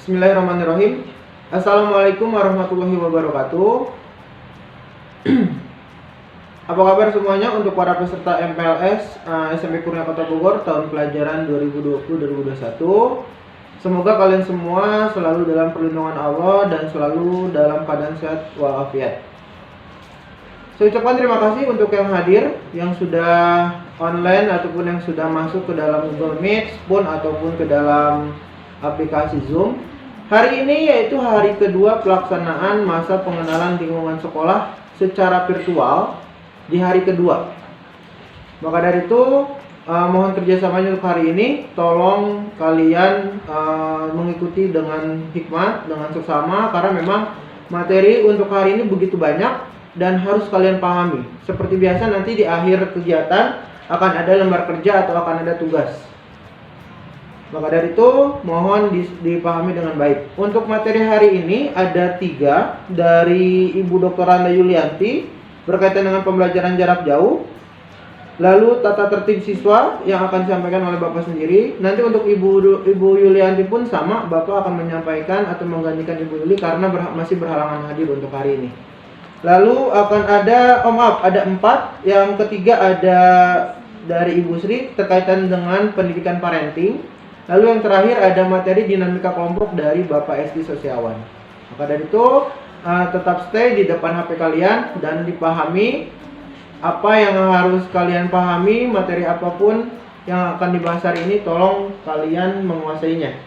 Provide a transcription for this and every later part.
Bismillahirrahmanirrahim. Assalamualaikum warahmatullahi wabarakatuh. Apa kabar semuanya untuk para peserta MPLS SMP Kurnia Kota Bogor tahun pelajaran 2020-2021. Semoga kalian semua selalu dalam perlindungan Allah dan selalu dalam keadaan sehat walafiat. Saya ucapkan terima kasih untuk yang hadir, yang sudah online ataupun yang sudah masuk ke dalam Google Meet ataupun ke dalam aplikasi Zoom. Hari ini yaitu hari kedua pelaksanaan masa pengenalan lingkungan sekolah secara virtual di hari kedua. Maka dari itu mohon kerjasamanya untuk hari ini. Tolong kalian mengikuti dengan hikmat, dengan seksama, karena memang materi untuk hari ini begitu banyak dan harus kalian pahami. Seperti biasa nanti di akhir kegiatan akan ada lembar kerja atau akan ada tugas. Maka dari itu mohon dipahami dengan baik. Untuk materi hari ini ada 3 dari Ibu Dr. Randa Yulianti berkaitan dengan pembelajaran jarak jauh. Lalu tata tertib siswa yang akan disampaikan oleh Bapak sendiri. Nanti untuk Ibu Yulianti pun sama, Bapak akan menyampaikan atau menggantikan Ibu Yuli karena masih berhalangan hadir untuk hari ini. Lalu akan ada ada 4. Yang ketiga ada dari Ibu Sri terkaitan dengan pendidikan parenting. Lalu yang terakhir ada materi dinamika kelompok dari Bapak Esti Sosiawan. Maka dari itu tetap stay di depan HP kalian dan dipahami apa yang harus kalian pahami. Materi apapun yang akan dibahas hari ini tolong kalian menguasainya.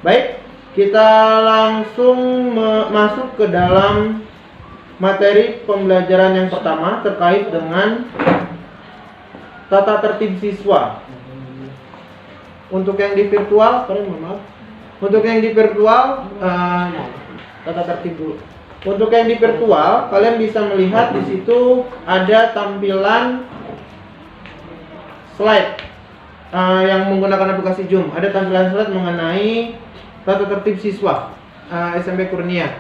Baik, kita langsung masuk ke dalam materi pembelajaran yang pertama terkait dengan tata tertib siswa. Untuk yang di virtual, Untuk yang di virtual, tata tertib dulu. Untuk yang di virtual, kalian bisa melihat di situ ada tampilan slide yang menggunakan aplikasi Zoom. Ada tampilan slide mengenai tata tertib siswa SMP Kurnia.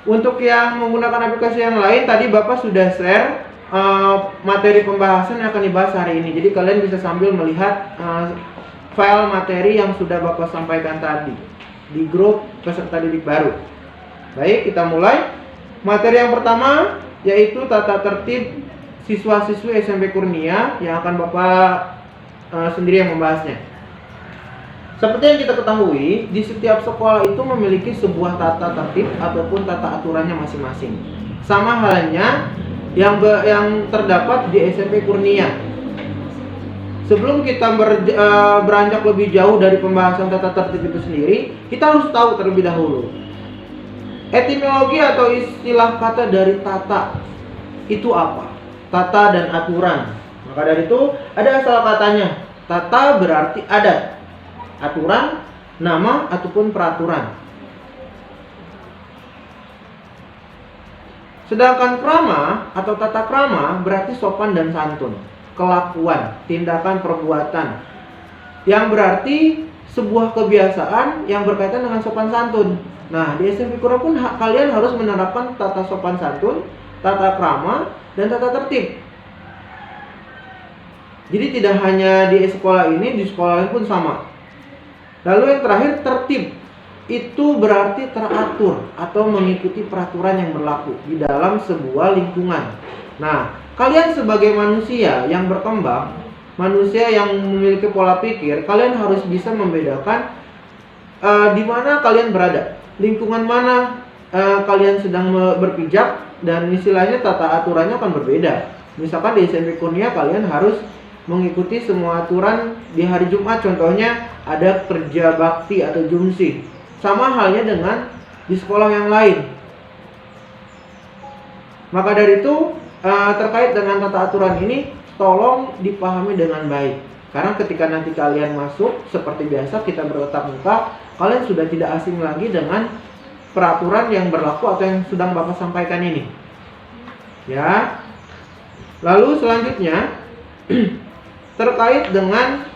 Untuk yang menggunakan aplikasi yang lain, tadi Bapak sudah share materi pembahasan yang akan dibahas hari ini. Jadi kalian bisa sambil melihat file materi yang sudah Bapak sampaikan tadi di grup peserta didik baru. Baik, kita mulai. Materi yang pertama yaitu tata tertib siswa-siswi SMP Kurnia yang akan Bapak sendiri yang membahasnya. Seperti yang kita ketahui, di setiap sekolah itu memiliki sebuah tata tertib ataupun tata aturannya masing-masing. Sama halnya yang terdapat di SMP Kurnia. Sebelum kita beranjak lebih jauh dari pembahasan tata tertib itu sendiri, kita harus tahu terlebih dahulu etimologi atau istilah kata dari tata itu apa? Tata dan aturan. Maka dari itu ada asal katanya. Tata berarti adat, aturan, nama ataupun peraturan. Sedangkan krama atau tata krama berarti sopan dan santun, kelakuan, tindakan, perbuatan, yang berarti sebuah kebiasaan yang berkaitan dengan sopan santun. Nah, di SMP Kurnia pun kalian harus menerapkan tata sopan santun, tata krama, dan tata tertib. Jadi tidak hanya di sekolah ini, di sekolah lain pun sama. Lalu yang terakhir, tertib. Itu berarti teratur atau mengikuti peraturan yang berlaku di dalam sebuah lingkungan. Nah, kalian sebagai manusia yang berkembang, manusia yang memiliki pola pikir, kalian harus bisa membedakan di mana kalian berada, lingkungan mana kalian sedang berpijak, dan istilahnya tata aturannya akan berbeda. Misalkan di SMP Kurnia kalian harus mengikuti semua aturan di hari Jumat, contohnya ada kerja bakti atau jumsi. Sama halnya dengan di sekolah yang lain. Maka dari itu terkait dengan tata aturan ini tolong dipahami dengan baik. Karena ketika nanti kalian masuk seperti biasa kita bertatap muka, kalian sudah tidak asing lagi dengan peraturan yang berlaku atau yang sedang Bapak sampaikan ini. Ya. Lalu selanjutnya terkait dengan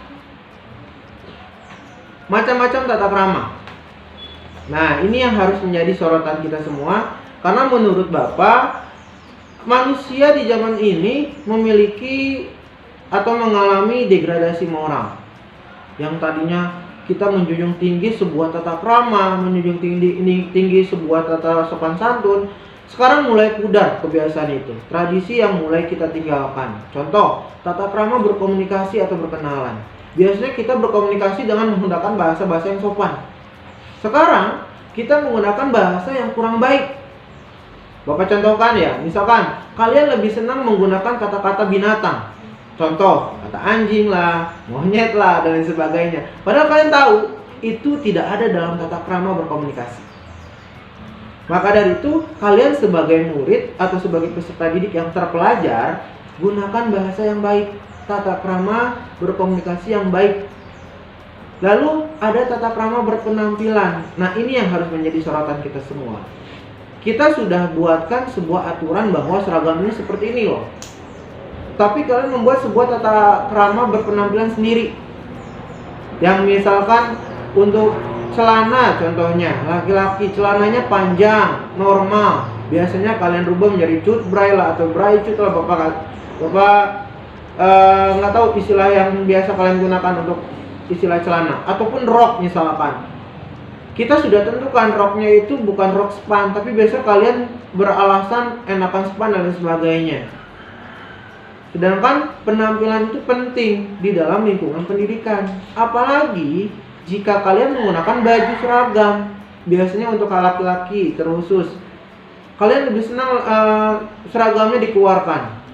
macam-macam tata krama. Nah, ini yang harus menjadi sorotan kita semua, karena menurut Bapak manusia di zaman ini memiliki atau mengalami degradasi moral. Yang tadinya kita menjunjung tinggi sebuah tata krama, menjunjung tinggi sebuah tata sopan santun, sekarang mulai pudar kebiasaan itu. Tradisi yang mulai kita tinggalkan. Contoh, tata krama berkomunikasi atau berkenalan. Biasanya kita berkomunikasi dengan menggunakan bahasa-bahasa yang sopan. Sekarang kita menggunakan bahasa yang kurang baik. Bapak contohkan ya, misalkan kalian lebih senang menggunakan kata-kata binatang. Contoh, kata anjing lah, monyet lah, dan lain sebagainya. Padahal kalian tahu, itu tidak ada dalam tata krama berkomunikasi. Maka dari itu, kalian sebagai murid atau sebagai peserta didik yang terpelajar, gunakan bahasa yang baik, tata krama berkomunikasi yang baik. Lalu ada tata krama berpenampilan. Nah, ini yang harus menjadi sorotan kita semua. Kita sudah buatkan sebuah aturan bahwa seragam ini seperti ini loh. Tapi kalian membuat sebuah tata krama berpenampilan sendiri. Yang misalkan untuk celana contohnya, laki-laki celananya panjang, normal. Biasanya kalian rubah menjadi cut bray lah atau bray cut lah Bapak nggak tahu istilah yang biasa kalian gunakan untuk istilah celana. Ataupun rok misalkan. Kita sudah tentukan roknya itu bukan rok span, tapi biasa kalian beralasan enakan span dan sebagainya. Sedangkan penampilan itu penting di dalam lingkungan pendidikan. Apalagi jika kalian menggunakan baju seragam. Biasanya untuk laki-laki terkhusus. Kalian lebih senang seragamnya dikeluarkan.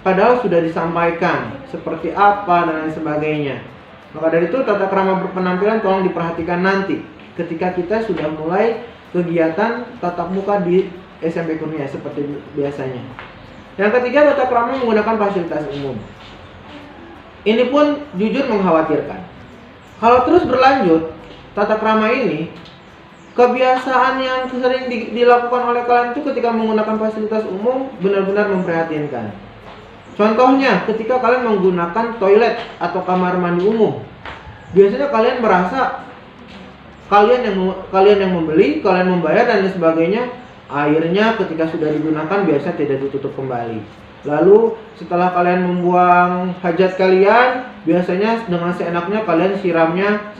Padahal sudah disampaikan seperti apa dan lain sebagainya. Maka dari itu tata krama berpenampilan tolong diperhatikan nanti ketika kita sudah mulai kegiatan tatap muka di SMP Kurnia seperti biasanya. Yang ketiga, tata krama menggunakan fasilitas umum. Ini pun jujur mengkhawatirkan. Kalau terus berlanjut, tata krama ini, kebiasaan yang sering dilakukan oleh kalian itu ketika menggunakan fasilitas umum benar-benar memprihatinkan. Contohnya, ketika kalian menggunakan toilet atau kamar mandi umum, biasanya kalian merasa kalian yang membeli, kalian membayar dan lain sebagainya. Airnya ketika sudah digunakan biasa tidak ditutup kembali. Lalu setelah kalian membuang hajat kalian, biasanya dengan seenaknya kalian siramnya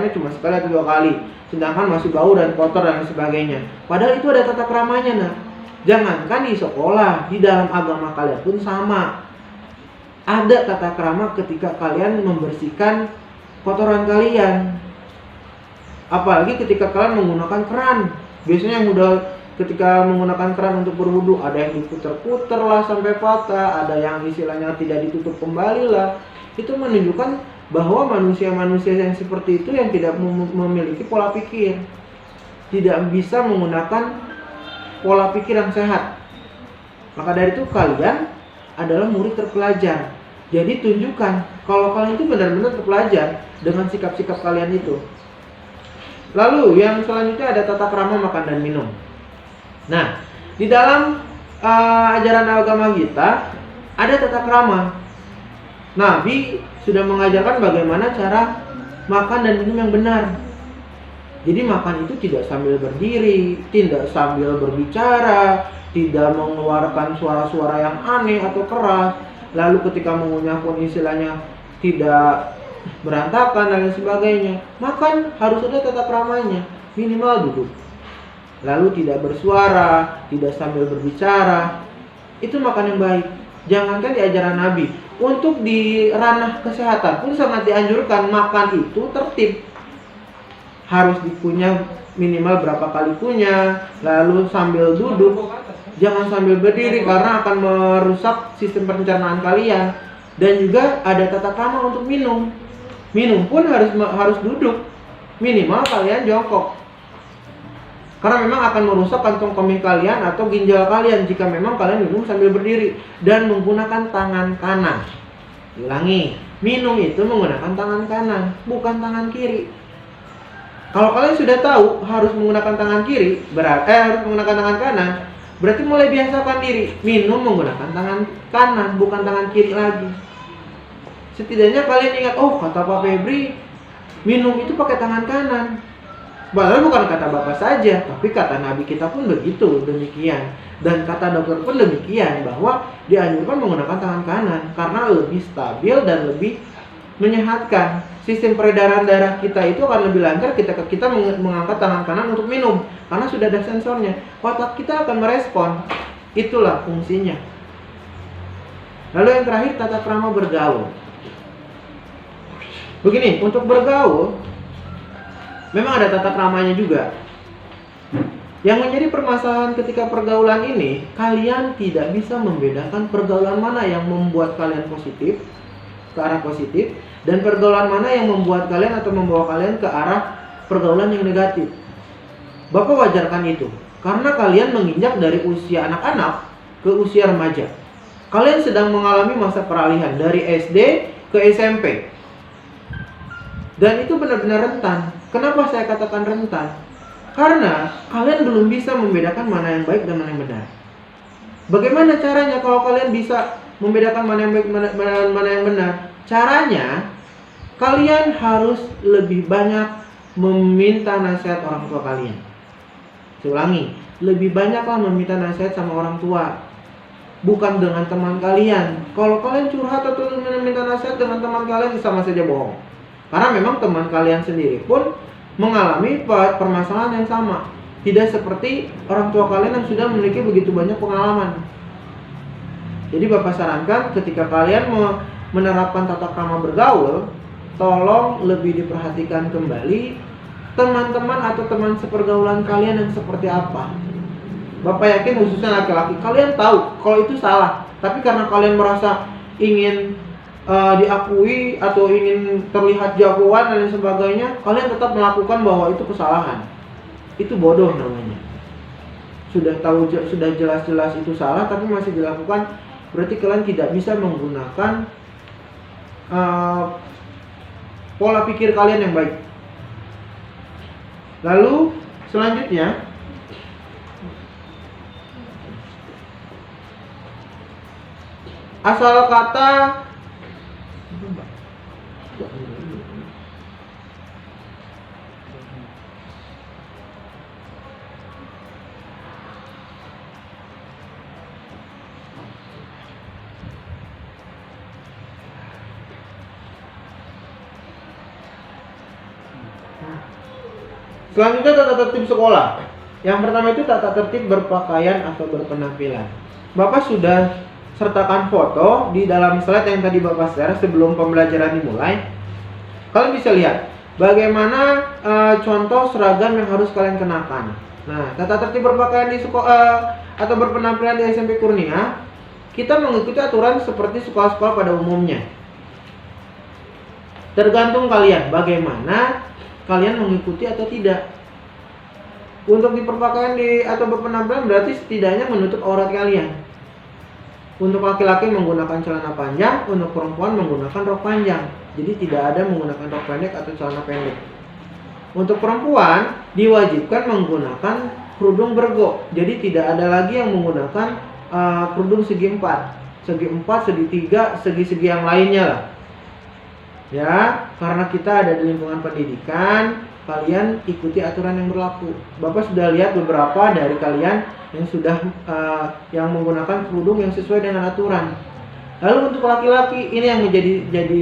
cuma sekali atau 2 kali. Sedangkan masih bau dan kotor dan sebagainya. Padahal itu ada tata kramanya nah. Jangankan di sekolah, di dalam agama kalian pun sama. Ada tata krama ketika kalian membersihkan kotoran kalian. Apalagi ketika kalian menggunakan keran. Biasanya yang udah ketika menggunakan keran untuk berwudu, ada yang diputer-puter lah sampai patah, ada yang istilahnya tidak ditutup kembali lah. Itu menunjukkan bahwa manusia-manusia yang seperti itu yang tidak memiliki pola pikir, tidak bisa menggunakan pola pikir yang sehat. Maka dari itu kalian adalah murid terpelajar. Jadi tunjukkan kalau kalian itu benar-benar terpelajar dengan sikap-sikap kalian itu. Lalu yang selanjutnya ada tata krama makan dan minum. Nah, di dalam ajaran agama kita ada tata krama. Nabi sudah mengajarkan bagaimana cara makan dan minum yang benar. Jadi makan itu tidak sambil berdiri, tidak sambil berbicara, tidak mengeluarkan suara-suara yang aneh atau keras. Lalu ketika mengunyah pun istilahnya tidak berantakan dan lain sebagainya. Makan harus ada tata kramanya, minimal duduk. Lalu tidak bersuara, tidak sambil berbicara. Itu makan yang baik. Jangankan di ajaran Nabi, untuk di ranah kesehatan pun sangat dianjurkan makan itu tertib. Harus dikunyah minimal berapa kali kunyah, lalu sambil duduk. Jangan sambil berdiri karena akan merusak sistem pencernaan kalian. Dan juga ada tata krama untuk minum. Minum pun harus duduk. Minimal kalian jongkok. Karena memang akan merusak kantong kemih kalian atau ginjal kalian jika memang kalian minum sambil berdiri dan menggunakan tangan kanan. Ulangi, minum itu menggunakan tangan kanan, bukan tangan kiri. Kalau kalian sudah tahu harus menggunakan tangan kiri, harus menggunakan tangan kanan, berarti mulai biasakan diri minum menggunakan tangan kanan, bukan tangan kiri lagi. Setidaknya kalian ingat, oh kata Pak Febri, minum itu pakai tangan kanan. Padahal bukan kata Bapak saja, tapi kata Nabi kita pun begitu, demikian. Dan kata dokter pun demikian, bahwa dianjurkan menggunakan tangan kanan karena lebih stabil dan lebih menyehatkan. Sistem peredaran darah kita itu akan lebih lancar ketika kita mengangkat tangan kanan untuk minum, karena sudah ada sensornya. Otak kita akan merespon. Itulah fungsinya. Lalu yang terakhir, tata krama bergaul. Begini, untuk bergaul memang ada tata kramanya juga. Yang menjadi permasalahan ketika pergaulan ini, kalian tidak bisa membedakan pergaulan mana yang membuat kalian positif, ke arah positif, dan pergaulan mana yang membuat kalian atau membawa kalian ke arah pergaulan yang negatif. Bapak wajarkan itu, karena kalian menginjak dari usia anak-anak ke usia remaja. Kalian sedang mengalami masa peralihan dari SD ke SMP. Dan itu benar-benar rentan. Kenapa saya katakan rentan? Karena kalian belum bisa membedakan mana yang baik dan mana yang benar. Bagaimana caranya kalau kalian bisa membedakan mana yang baik dan mana yang benar? Caranya, kalian harus lebih banyak meminta nasihat orang tua kalian. Saya ulangi, lebih banyaklah meminta nasihat sama orang tua, bukan dengan teman kalian. Kalau kalian curhat atau meminta nasihat dengan teman kalian, sama saja bohong. Karena memang teman kalian sendiri pun mengalami permasalahan yang sama. Tidak seperti orang tua kalian yang sudah memiliki begitu banyak pengalaman. Jadi Bapak sarankan ketika kalian menerapkan tata krama bergaul, tolong lebih diperhatikan kembali teman-teman atau teman sepergaulan kalian yang seperti apa. Bapak yakin khususnya laki-laki, kalian tahu kalau itu salah, tapi karena kalian merasa ingin diakui atau ingin terlihat jagoan dan sebagainya, kalian tetap melakukan bahwa itu kesalahan. Itu bodoh namanya. Sudah tahu, sudah jelas-jelas itu salah tapi masih dilakukan, berarti kalian tidak bisa menggunakan pola pikir kalian yang baik. Lalu selanjutnya, asal kata selanjutnya tata tertib sekolah. Yang pertama itu tata tertib berpakaian atau berpenampilan. Bapak sudah sertakan foto di dalam slide yang tadi Bapak share sebelum pembelajaran dimulai. Kalian bisa lihat bagaimana contoh seragam yang harus kalian kenakan. Nah, tata tertib berpakaian di sekolah atau berpenampilan di SMP Kurnia, kita mengikuti aturan seperti sekolah-sekolah pada umumnya. Tergantung kalian bagaimana kalian mengikuti atau tidak. Untuk berpakaian atau berpenampilan berarti setidaknya menutup aurat kalian. Untuk laki-laki menggunakan celana panjang, untuk perempuan menggunakan rok panjang. Jadi tidak ada menggunakan rok pendek atau celana pendek. Untuk perempuan diwajibkan menggunakan kerudung bergo. Jadi tidak ada lagi yang menggunakan kerudung segi 4, segi 3, segi-segi yang lainnya lah. Ya, karena kita ada di lingkungan pendidikan, kalian ikuti aturan yang berlaku. Bapak sudah lihat beberapa dari kalian yang sudah yang menggunakan kerudung yang sesuai dengan aturan. Lalu untuk laki-laki ini yang menjadi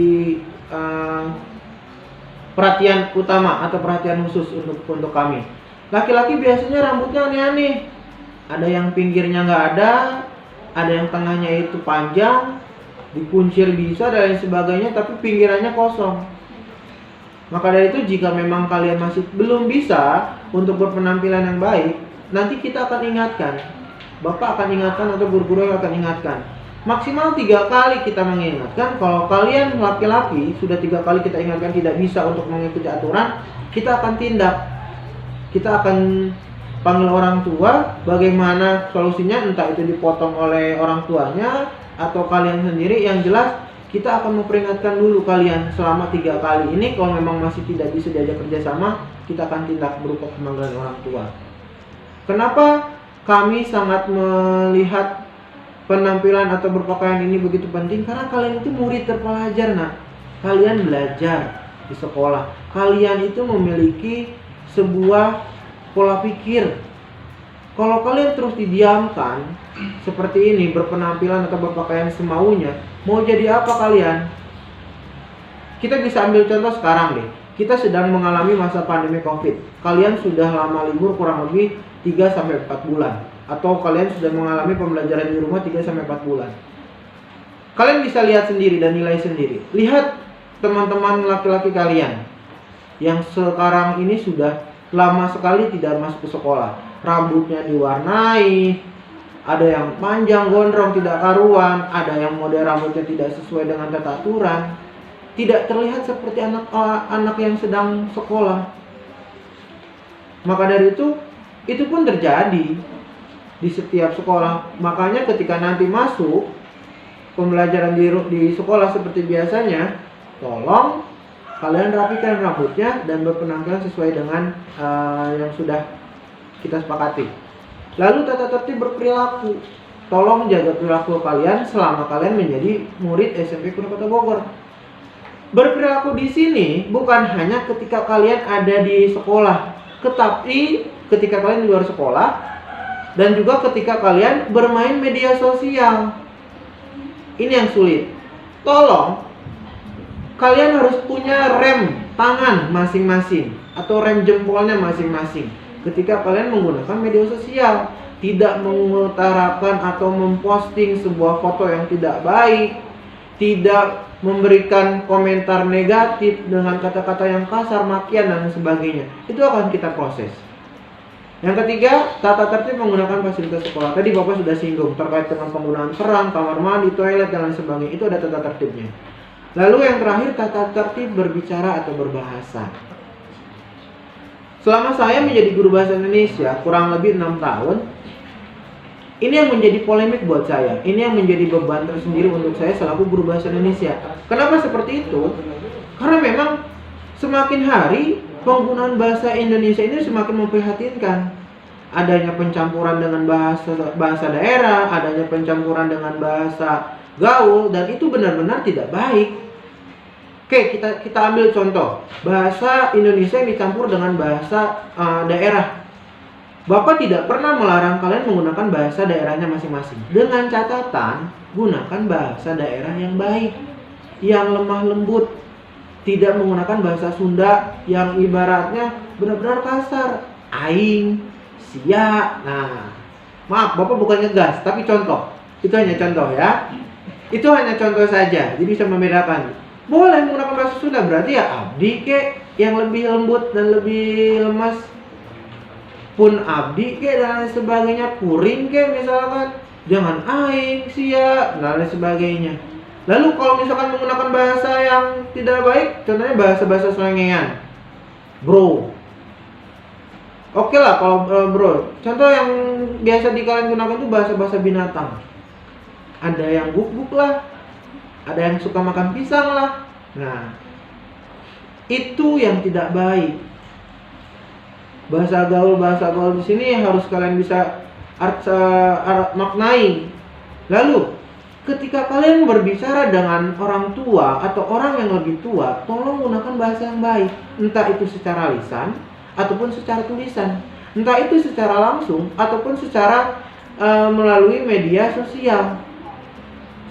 perhatian utama atau perhatian khusus untuk kami. Laki-laki biasanya rambutnya aneh-aneh. Ada yang pinggirnya nggak ada yang tengahnya itu panjang, dikuncir bisa dan lain sebagainya, tapi pinggirannya kosong. Maka dari itu jika memang kalian masih belum bisa untuk berpenampilan yang baik, nanti kita akan ingatkan. Bapak akan ingatkan atau guru-guru akan ingatkan. Maksimal 3 kali kita mengingatkan. Kalau kalian laki-laki sudah 3 kali kita ingatkan tidak bisa untuk mengikuti aturan, kita akan tindak. Kita akan panggil orang tua, bagaimana solusinya, entah itu dipotong oleh orang tuanya atau kalian sendiri. Yang jelas kita akan memperingatkan dulu kalian selama 3 kali ini. Kalau memang masih tidak bisa diajak kerjasama, kita akan tindak berupa pemanggilan orang tua. Kenapa kami sangat melihat penampilan atau berpakaian ini begitu penting? Karena kalian itu murid terpelajar, nak. Kalian belajar di sekolah. Kalian itu memiliki sebuah pola pikir. Kalau kalian terus didiamkan seperti ini, berpenampilan atau berpakaian semaunya, mau jadi apa kalian? Kita bisa ambil contoh sekarang deh. Kita sedang mengalami masa pandemi COVID. Kalian sudah lama libur kurang lebih 3-4 bulan. Atau kalian sudah mengalami pembelajaran di rumah 3-4 bulan. Kalian bisa lihat sendiri dan nilai sendiri. Lihat teman-teman laki-laki kalian yang sekarang ini sudah lama sekali tidak masuk ke sekolah. Rambutnya diwarnai, ada yang panjang gondrong tidak karuan, ada yang model rambutnya tidak sesuai dengan tata aturan, tidak terlihat seperti anak yang sedang sekolah. Maka dari itu pun terjadi di setiap sekolah. Makanya ketika nanti masuk pembelajaran di sekolah seperti biasanya, tolong kalian rapikan rambutnya dan berpenampilan sesuai dengan yang sudah kita sepakati. Lalu tata tertib berperilaku. Tolong jaga perilaku kalian selama kalian menjadi murid SMP Kurnia Kota Bogor. Berperilaku di sini bukan hanya ketika kalian ada di sekolah, tetapi ketika kalian di luar sekolah dan juga ketika kalian bermain media sosial. Ini yang sulit. Tolong kalian harus punya rem tangan masing-masing atau rem jempolnya masing-masing ketika kalian menggunakan media sosial. Tidak mengutarakan atau memposting sebuah foto yang tidak baik, tidak memberikan komentar negatif dengan kata-kata yang kasar, makian dan sebagainya. Itu akan kita proses. Yang ketiga, tata tertib menggunakan fasilitas sekolah. Tadi Bapak sudah singgung terkait dengan penggunaan peran, kamar mandi, toilet dan lain sebagainya. Itu ada tata tertibnya. Lalu yang terakhir, tata tertib berbicara atau berbahasa. Selama saya menjadi guru bahasa Indonesia kurang lebih 6 tahun, ini yang menjadi polemik buat saya. Ini yang menjadi beban tersendiri untuk saya selaku guru bahasa Indonesia. Kenapa seperti itu? Karena memang semakin hari penggunaan bahasa Indonesia ini semakin memprihatinkan. Adanya pencampuran dengan bahasa daerah, adanya pencampuran dengan bahasa gaul, dan itu benar-benar tidak baik. Oke, kita ambil contoh bahasa Indonesia yang dicampur dengan bahasa daerah. Bapak tidak pernah melarang kalian menggunakan bahasa daerahnya masing-masing. Dengan catatan, gunakan bahasa daerah yang baik, yang lemah lembut. Tidak menggunakan bahasa Sunda yang ibaratnya benar-benar kasar. Aing, sia. Nah, maaf, Bapak bukan ngegas, tapi contoh. Itu hanya contoh ya. Itu hanya contoh saja, jadi bisa membedakan. Boleh menggunakan bahasa Sunda, berarti ya abdi kek yang lebih lembut dan lebih lemas. Pun abdi kek dan lain sebagainya, kuring kek misalkan. Jangan aing, sia, dan lain sebagainya. Lalu kalau misalkan menggunakan bahasa yang tidak baik, contohnya bahasa-bahasa selengean. Bro. Oke lah kalau bro. Contoh yang biasa kalian gunakan itu bahasa-bahasa binatang. Ada yang guk-guk lah. Ada yang suka makan pisang lah. Nah, itu yang tidak baik. Bahasa gaul di sini harus kalian bisa maknai. Lalu, ketika kalian berbicara dengan orang tua atau orang yang lebih tua, tolong gunakan bahasa yang baik. Entah itu secara lisan ataupun secara tulisan. Entah itu secara langsung ataupun secara melalui media sosial.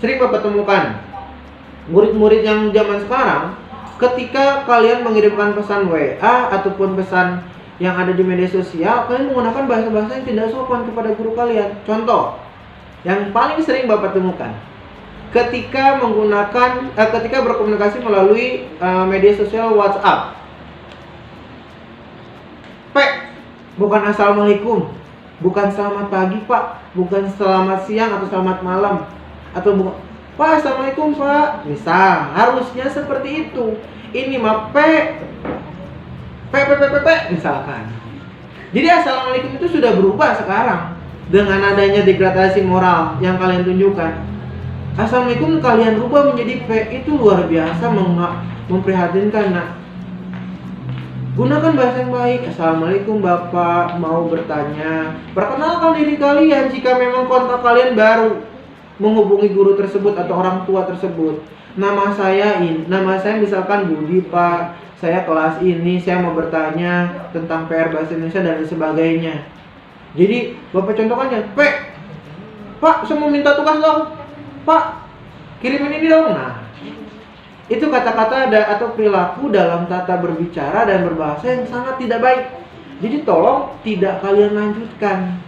Sering Bapak temukan murid-murid yang zaman sekarang, ketika kalian mengirimkan pesan WA ataupun pesan yang ada di media sosial, kalian menggunakan bahasa-bahasa yang tidak sopan kepada guru kalian. Contoh yang paling sering Bapak temukan, ketika berkomunikasi melalui media sosial WhatsApp, bukan assalamualaikum, bukan selamat pagi Pak, bukan selamat siang atau selamat malam, atau bukan Pak, assalamualaikum Pak. Misal, harusnya seperti itu. Ini mah misalkan. Jadi assalamualaikum itu sudah berubah sekarang dengan adanya degradasi moral yang kalian tunjukkan. Assalamualaikum kalian rubah menjadi P, itu luar biasa memprihatinkan. Nah, gunakan bahasa yang baik. Assalamualaikum Bapak, mau bertanya. Perkenalkan diri kalian jika memang kontak kalian baru menghubungi guru tersebut atau orang tua tersebut. Nama saya misalkan Budi Pak, saya kelas ini, saya mau bertanya tentang PR bahasa Indonesia dan sebagainya. Jadi Bapak contohkannya, Pak, saya mau minta tugas dong. Pak, kirimin ini dong. Nah, Itu kata-kata atau perilaku dalam tata berbicara dan berbahasa yang sangat tidak baik. Jadi tolong tidak kalian lanjutkan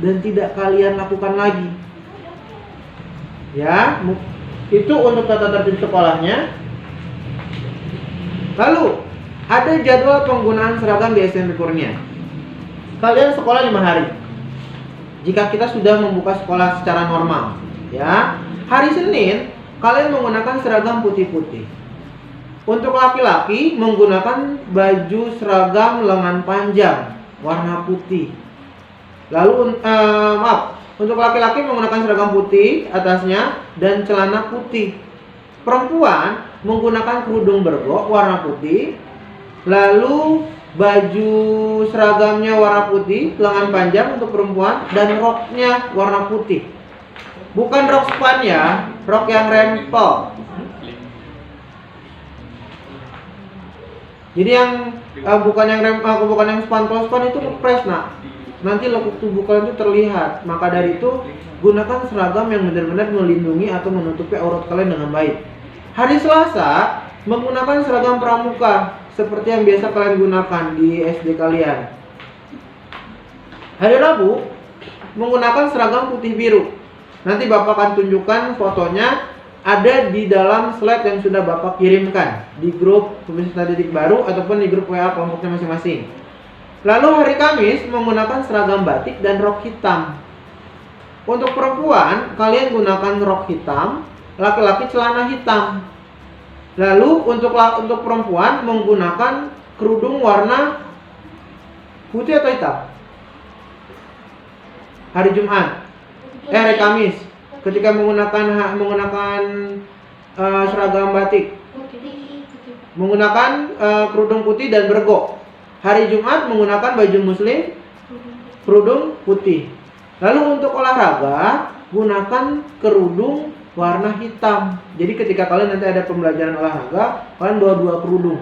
dan tidak kalian lakukan lagi. Ya, itu untuk tata tertib sekolahnya. Lalu ada jadwal penggunaan seragam di SMP Kurnia. Kalian sekolah 5 hari. Jika kita sudah membuka sekolah secara normal, ya. Hari Senin kalian menggunakan seragam putih-putih. Untuk laki-laki menggunakan baju seragam lengan panjang warna putih. Lalu untuk laki-laki menggunakan seragam putih atasnya dan celana putih. Perempuan menggunakan kerudung bergok warna putih. Lalu baju seragamnya warna putih, lengan panjang untuk perempuan dan roknya warna putih. Bukan rok span ya, rok yang rempel. Jadi yang bukan yang span. Kalau span itu kepres nak. Nanti lekuk tubuh kalian itu terlihat. Maka dari itu gunakan seragam yang benar-benar melindungi atau menutupi aurat kalian dengan baik. Hari Selasa menggunakan seragam pramuka seperti yang biasa kalian gunakan di SD kalian. Hari Rabu menggunakan seragam putih biru. Nanti Bapak akan tunjukkan fotonya, ada di dalam slide yang sudah Bapak kirimkan di grup peserta didik baru ataupun di grup WA kelompoknya masing-masing. Lalu hari Kamis menggunakan seragam batik dan rok hitam. Untuk perempuan, kalian gunakan rok hitam, laki-laki celana hitam. Lalu untuk perempuan menggunakan kerudung warna putih atau hitam. Hari Jumat, hari Kamis, ketika menggunakan seragam batik, menggunakan kerudung putih dan bergok. Hari Jumat menggunakan baju muslim, kerudung putih. Lalu untuk olahraga, gunakan kerudung warna hitam. Jadi ketika kalian nanti ada pembelajaran olahraga, kalian bawa 2 kerudung.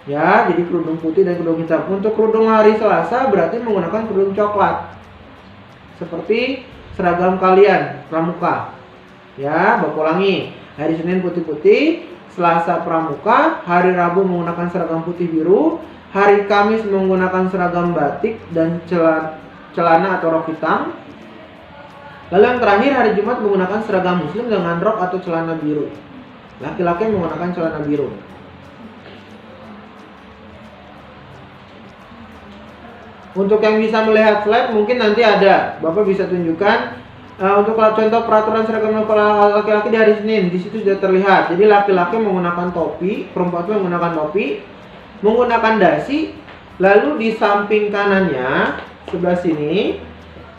Ya, jadi kerudung putih dan kerudung hitam. Untuk kerudung hari Selasa berarti menggunakan kerudung coklat. Seperti seragam kalian pramuka. Ya, Bapak ulangi. Hari Senin putih-putih, Selasa pramuka, hari Rabu menggunakan seragam putih biru, hari Kamis menggunakan seragam batik dan celana atau rok hitam. Lalu yang terakhir hari Jumat menggunakan seragam muslim dengan rok atau celana biru. Laki-laki menggunakan celana biru. Untuk yang bisa melihat slide mungkin nanti ada, Bapak bisa tunjukkan untuk contoh peraturan seragam laki-laki di hari Senin. Di situ sudah terlihat. Jadi laki-laki menggunakan topi, perempuan itu menggunakan topi, menggunakan dasi. Lalu di samping kanannya sebelah sini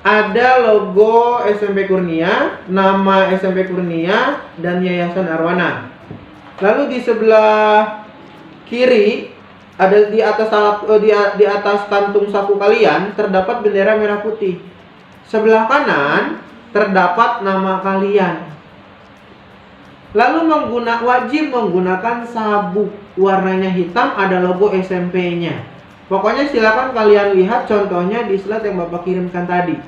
ada logo SMP Kurnia, nama SMP Kurnia dan Yayasan Arwana. Lalu di sebelah kiri ada di atas kantung saku kalian terdapat bendera merah putih. Sebelah kanan terdapat nama kalian. Lalu wajib menggunakan sabuk warnanya hitam, ada logo SMP-nya. Pokoknya silakan kalian lihat contohnya di slide yang Bapak kirimkan tadi.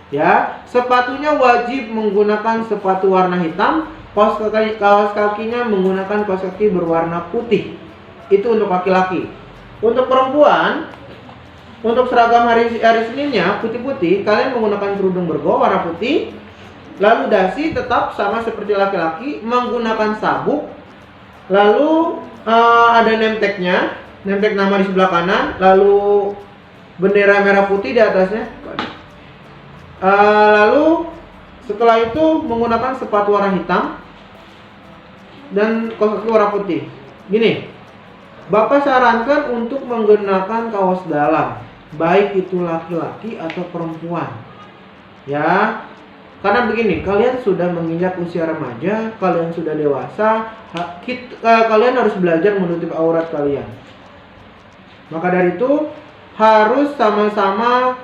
Ya, sepatunya wajib menggunakan sepatu warna hitam, kaos kakinya menggunakan kaos kaki berwarna putih. Itu untuk laki-laki. Untuk perempuan, untuk seragam hari Seninnya putih-putih, kalian menggunakan kerudung bergo warna putih. Lalu dasi tetap sama seperti laki-laki, menggunakan sabuk. Lalu ada name tag-nya. Name tag nama di sebelah kanan, lalu bendera merah putih di atasnya. Lalu setelah itu menggunakan sepatu warna hitam dan kaos kaki warna putih. Gini, Bapak sarankan untuk menggunakan kaos dalam, baik itu laki-laki atau perempuan. Ya, karena begini, kalian sudah menginjak usia remaja, kalian sudah dewasa, kalian harus belajar menutup aurat kalian. Maka dari itu harus sama-sama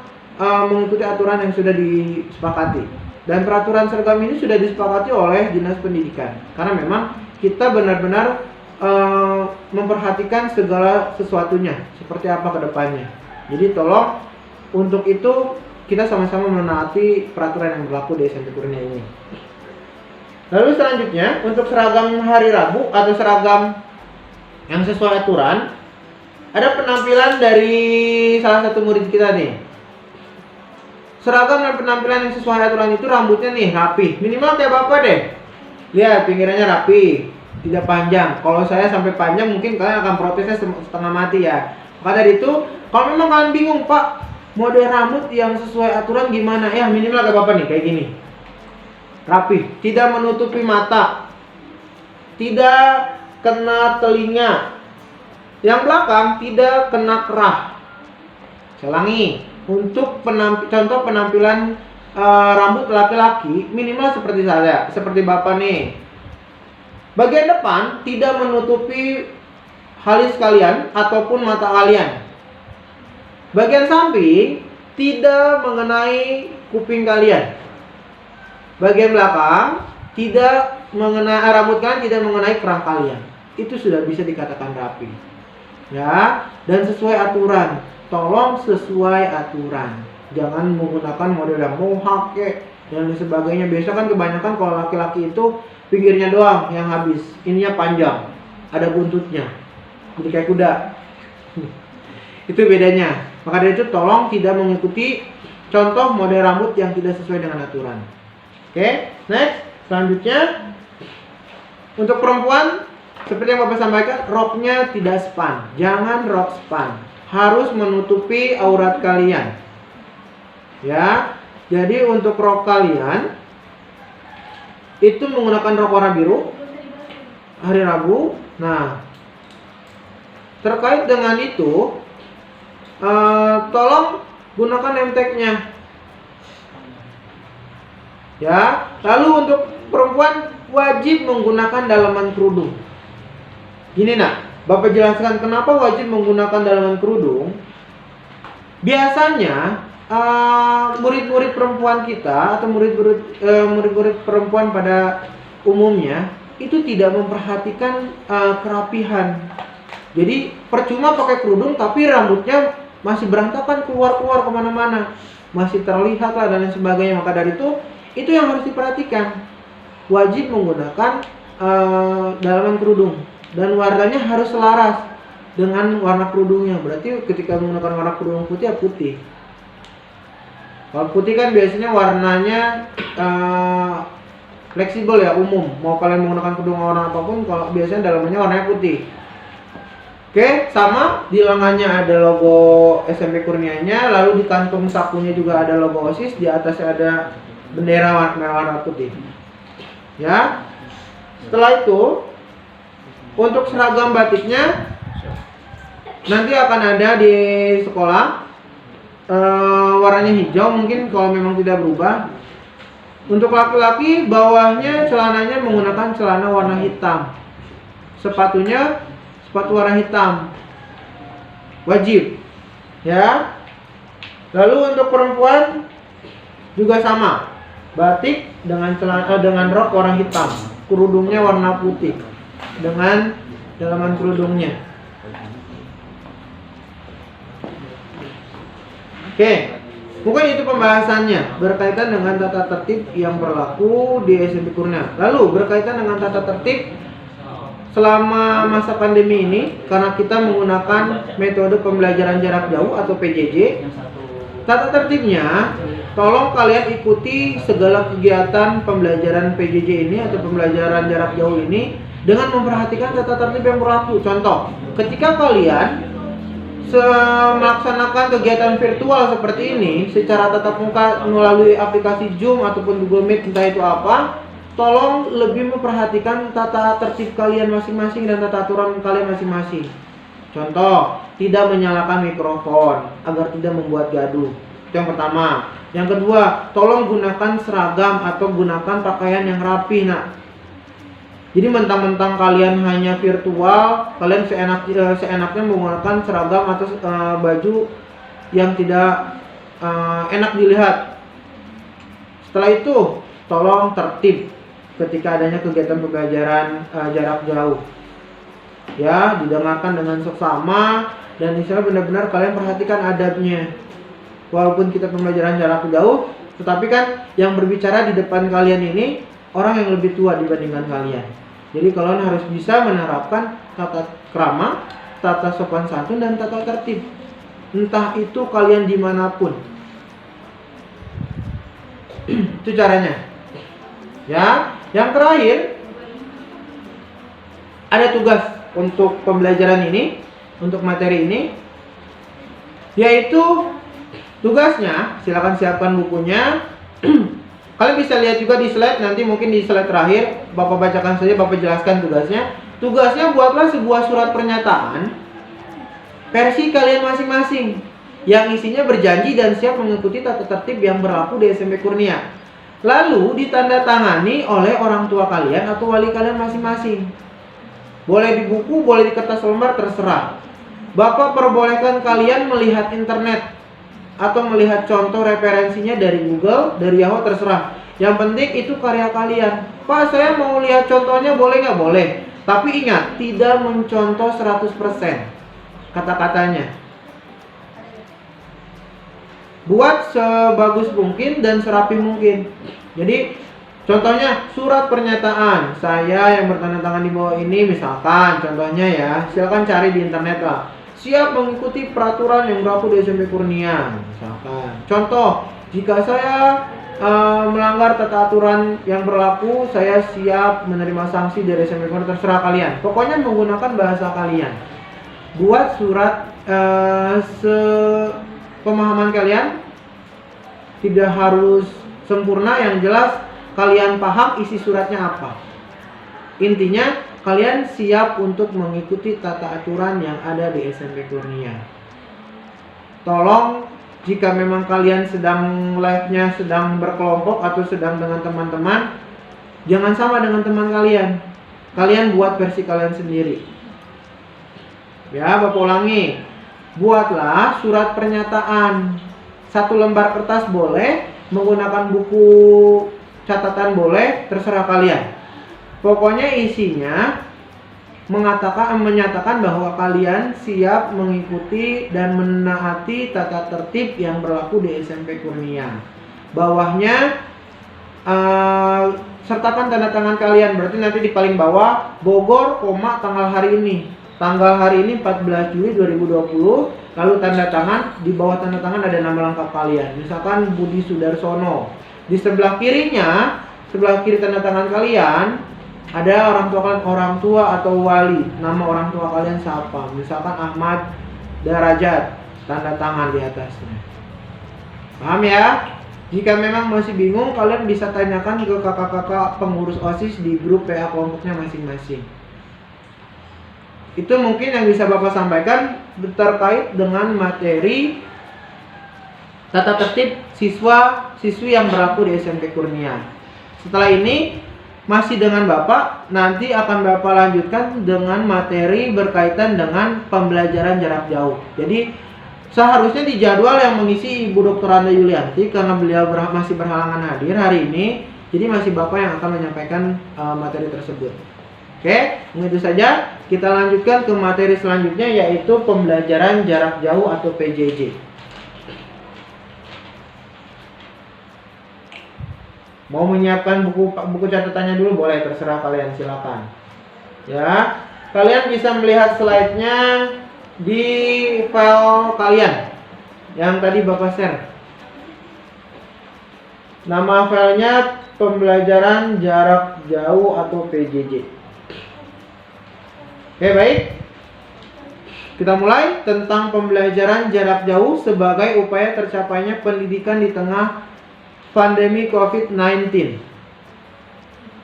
mengikuti aturan yang sudah disepakati. Dan peraturan seragam ini sudah disepakati oleh Dinas Pendidikan. Karena memang kita benar-benar memperhatikan segala sesuatunya seperti apa ke depannya. Jadi tolong untuk itu kita sama-sama menaati peraturan yang berlaku di SMP Kurnia ini. Lalu selanjutnya untuk seragam hari Rabu atau seragam yang sesuai aturan, ada penampilan dari salah satu murid kita nih. Seragam dan penampilan yang sesuai aturan itu rambutnya nih rapi, minimal kayak bapak deh. Lihat pinggirannya rapi, tidak panjang. Kalau saya sampai panjang mungkin kalian akan protesnya setengah mati ya. Maka dari itu, kalau memang kalian bingung, Pak, model rambut yang sesuai aturan gimana? Ya minimal kayak bapak nih, kayak gini. Rapi, tidak menutupi mata, tidak kena telinga, yang belakang tidak kena kerah. Saya ulangi, untuk contoh penampilan rambut laki-laki minimal seperti saya, seperti bapak nih. Bagian depan tidak menutupi alis kalian ataupun mata kalian. Bagian samping tidak mengenai kuping kalian. Bagian belakang tidak mengenai rambut kalian, tidak mengenai kerah kalian. Itu sudah bisa dikatakan rapi. Ya, dan sesuai aturan. Tolong sesuai aturan. Jangan menggunakan model yang mohawk dan sebagainya. Biasa kan kebanyakan kalau laki-laki itu pinggirnya doang yang habis, ininya panjang, ada buntutnya, jadi kayak kuda. Itu bedanya. Maka dari itu tolong tidak mengikuti contoh model rambut yang tidak sesuai dengan aturan. Oke, next. Selanjutnya untuk perempuan, seperti yang Bapak sampaikan, roknya tidak span. Jangan rok span. Harus menutupi aurat kalian. Ya. Jadi untuk rok kalian itu menggunakan rok warna biru hari Rabu. Nah, terkait dengan itu, tolong gunakan name tag-nya. Ya, lalu untuk perempuan wajib menggunakan dalaman kerudung. Gini nak, Bapak jelaskan kenapa wajib menggunakan dalaman kerudung. Biasanya murid-murid perempuan kita atau murid-murid perempuan pada umumnya itu tidak memperhatikan kerapihan. Jadi percuma pakai kerudung tapi rambutnya masih berantakan, keluar kemana-mana, masih terlihat lah dan lain sebagainya. Maka dari itu yang harus diperhatikan. Wajib menggunakan dalaman kerudung dan warnanya harus selaras dengan warna kerudungnya. Berarti ketika menggunakan warna kerudung putih ya putih. Kalau putih kan biasanya warnanya fleksibel ya, umum. Mau kalian menggunakan kerudung warna apapun, kalau biasanya dalamannya warnanya putih. Oke, sama di lengannya ada logo SMP Kurnianya, lalu di kantung sakunya juga ada logo OSIS, di atasnya ada bendera warna putih. Ya. Setelah itu, untuk seragam batiknya nanti akan ada di sekolah. Warnanya hijau mungkin kalau memang tidak berubah. Untuk laki-laki bawahnya celananya menggunakan celana warna hitam. Sepatunya sepatu warna hitam. Wajib. Ya. Lalu untuk perempuan juga sama. Batik dengan celana dengan rok warna hitam, kerudungnya warna putih dengan dalaman kerudungnya. Oke, mungkin itu pembahasannya berkaitan dengan tata tertib yang berlaku di SMP Kurnia. Lalu berkaitan dengan tata tertib selama masa pandemi ini, karena kita menggunakan metode pembelajaran jarak jauh atau PJJ. Tata tertibnya, tolong kalian ikuti segala kegiatan pembelajaran PJJ ini atau pembelajaran jarak jauh ini dengan memperhatikan tata tertib yang berlaku. Contoh, ketika kalian melaksanakan kegiatan virtual seperti ini secara tatap muka melalui aplikasi Zoom ataupun Google Meet, entah itu apa, tolong lebih memperhatikan tata tertib kalian masing-masing dan tata aturan kalian masing-masing. Contoh, tidak menyalakan mikrofon agar tidak membuat gaduh. Itu yang pertama. Yang kedua, tolong gunakan seragam atau gunakan pakaian yang rapi, nak. Jadi mentang-mentang kalian hanya virtual, kalian seenaknya menggunakan seragam atau baju yang tidak enak dilihat. Setelah itu, tolong tertib ketika adanya kegiatan pembelajaran jarak jauh. Ya, didengarkan dengan seksama dan misalnya benar-benar kalian perhatikan adabnya. Walaupun kita pembelajaran jarak jauh, tetapi kan yang berbicara di depan kalian ini orang yang lebih tua dibandingkan kalian. Jadi kalian harus bisa menerapkan tata krama, tata sopan santun, dan tata tertib. Entah itu kalian dimanapun. Itu caranya. Ya, yang terakhir ada tugas untuk pembelajaran ini, untuk materi ini, yaitu tugasnya. Silakan siapkan bukunya. Kalian bisa lihat juga di slide, nanti mungkin di slide terakhir Bapak bacakan saja, Bapak jelaskan tugasnya. Tugasnya buatlah sebuah surat pernyataan versi kalian masing-masing yang isinya berjanji dan siap mengikuti tata tertib yang berlaku di SMP Kurnia. Lalu ditandatangani oleh orang tua kalian atau wali kalian masing-masing. Boleh di buku, boleh di kertas lembar, terserah. Bapak perbolehkan kalian melihat internet atau melihat contoh referensinya dari Google, dari Yahoo, terserah. Yang penting itu karya kalian. Pak, saya mau lihat contohnya, boleh nggak? Boleh. Tapi ingat, tidak mencontoh 100% kata-katanya. Buat sebagus mungkin dan serapi mungkin. Jadi contohnya surat pernyataan saya yang bertanda tangan di bawah ini, misalkan contohnya ya, silakan cari di internet lah. Siap mengikuti peraturan yang berlaku di SMP Kurnia, misalkan. Contoh, jika saya melanggar tata aturan yang berlaku, saya siap menerima sanksi dari SMP Kurnia, terserah kalian. Pokoknya menggunakan bahasa kalian. Buat surat sepemahaman kalian, tidak harus sempurna, yang jelas kalian paham isi suratnya apa. Intinya kalian siap untuk mengikuti tata aturan yang ada di SMP Kurnia. Tolong, jika memang kalian sedang live-nya sedang berkelompok atau sedang dengan teman-teman, jangan sama dengan teman kalian. Kalian buat versi kalian sendiri. Ya, Bapak ulangi. Buatlah surat pernyataan. 1 lembar kertas boleh, menggunakan buku catatan boleh, terserah kalian. Pokoknya isinya menyatakan bahwa kalian siap mengikuti dan menaati tata tertib yang berlaku di SMP Kurnia. Bawahnya sertakan tanda tangan kalian. Berarti nanti di paling bawah Bogor, tanggal hari ini. Tanggal hari ini 14 Juli 2020. Lalu tanda tangan, di bawah tanda tangan ada nama lengkap kalian. Misalkan Budi Sudarsono. Di sebelah kirinya, sebelah kiri tanda tangan kalian ada orang tua atau wali. Nama orang tua kalian siapa? Misalkan Ahmad Darajat, tanda tangan di atasnya. Paham ya? Jika memang masih bingung, kalian bisa tanyakan ke kakak-kakak pengurus OSIS di grup PA kelompoknya masing-masing. Itu mungkin yang bisa Bapak sampaikan terkait dengan materi tata tertib siswa-siswi yang berlaku di SMP Kurnia. Setelah ini masih dengan Bapak, nanti akan Bapak lanjutkan dengan materi berkaitan dengan pembelajaran jarak jauh. Jadi seharusnya di jadwal yang mengisi Ibu Dr. Anda Yulianti, karena beliau masih berhalangan hadir hari ini, jadi masih Bapak yang akan menyampaikan materi tersebut. Oke, itu saja. Kita lanjutkan ke materi selanjutnya, yaitu pembelajaran jarak jauh atau PJJ. Mau menyiapkan buku catatannya dulu boleh, terserah kalian, silakan. Ya, kalian bisa melihat slide-nya di file kalian yang tadi Bapak share. Nama filenya pembelajaran jarak jauh atau PJJ. Oke, baik. Kita mulai tentang pembelajaran jarak jauh sebagai upaya tercapainya pendidikan di tengah pandemi COVID-19.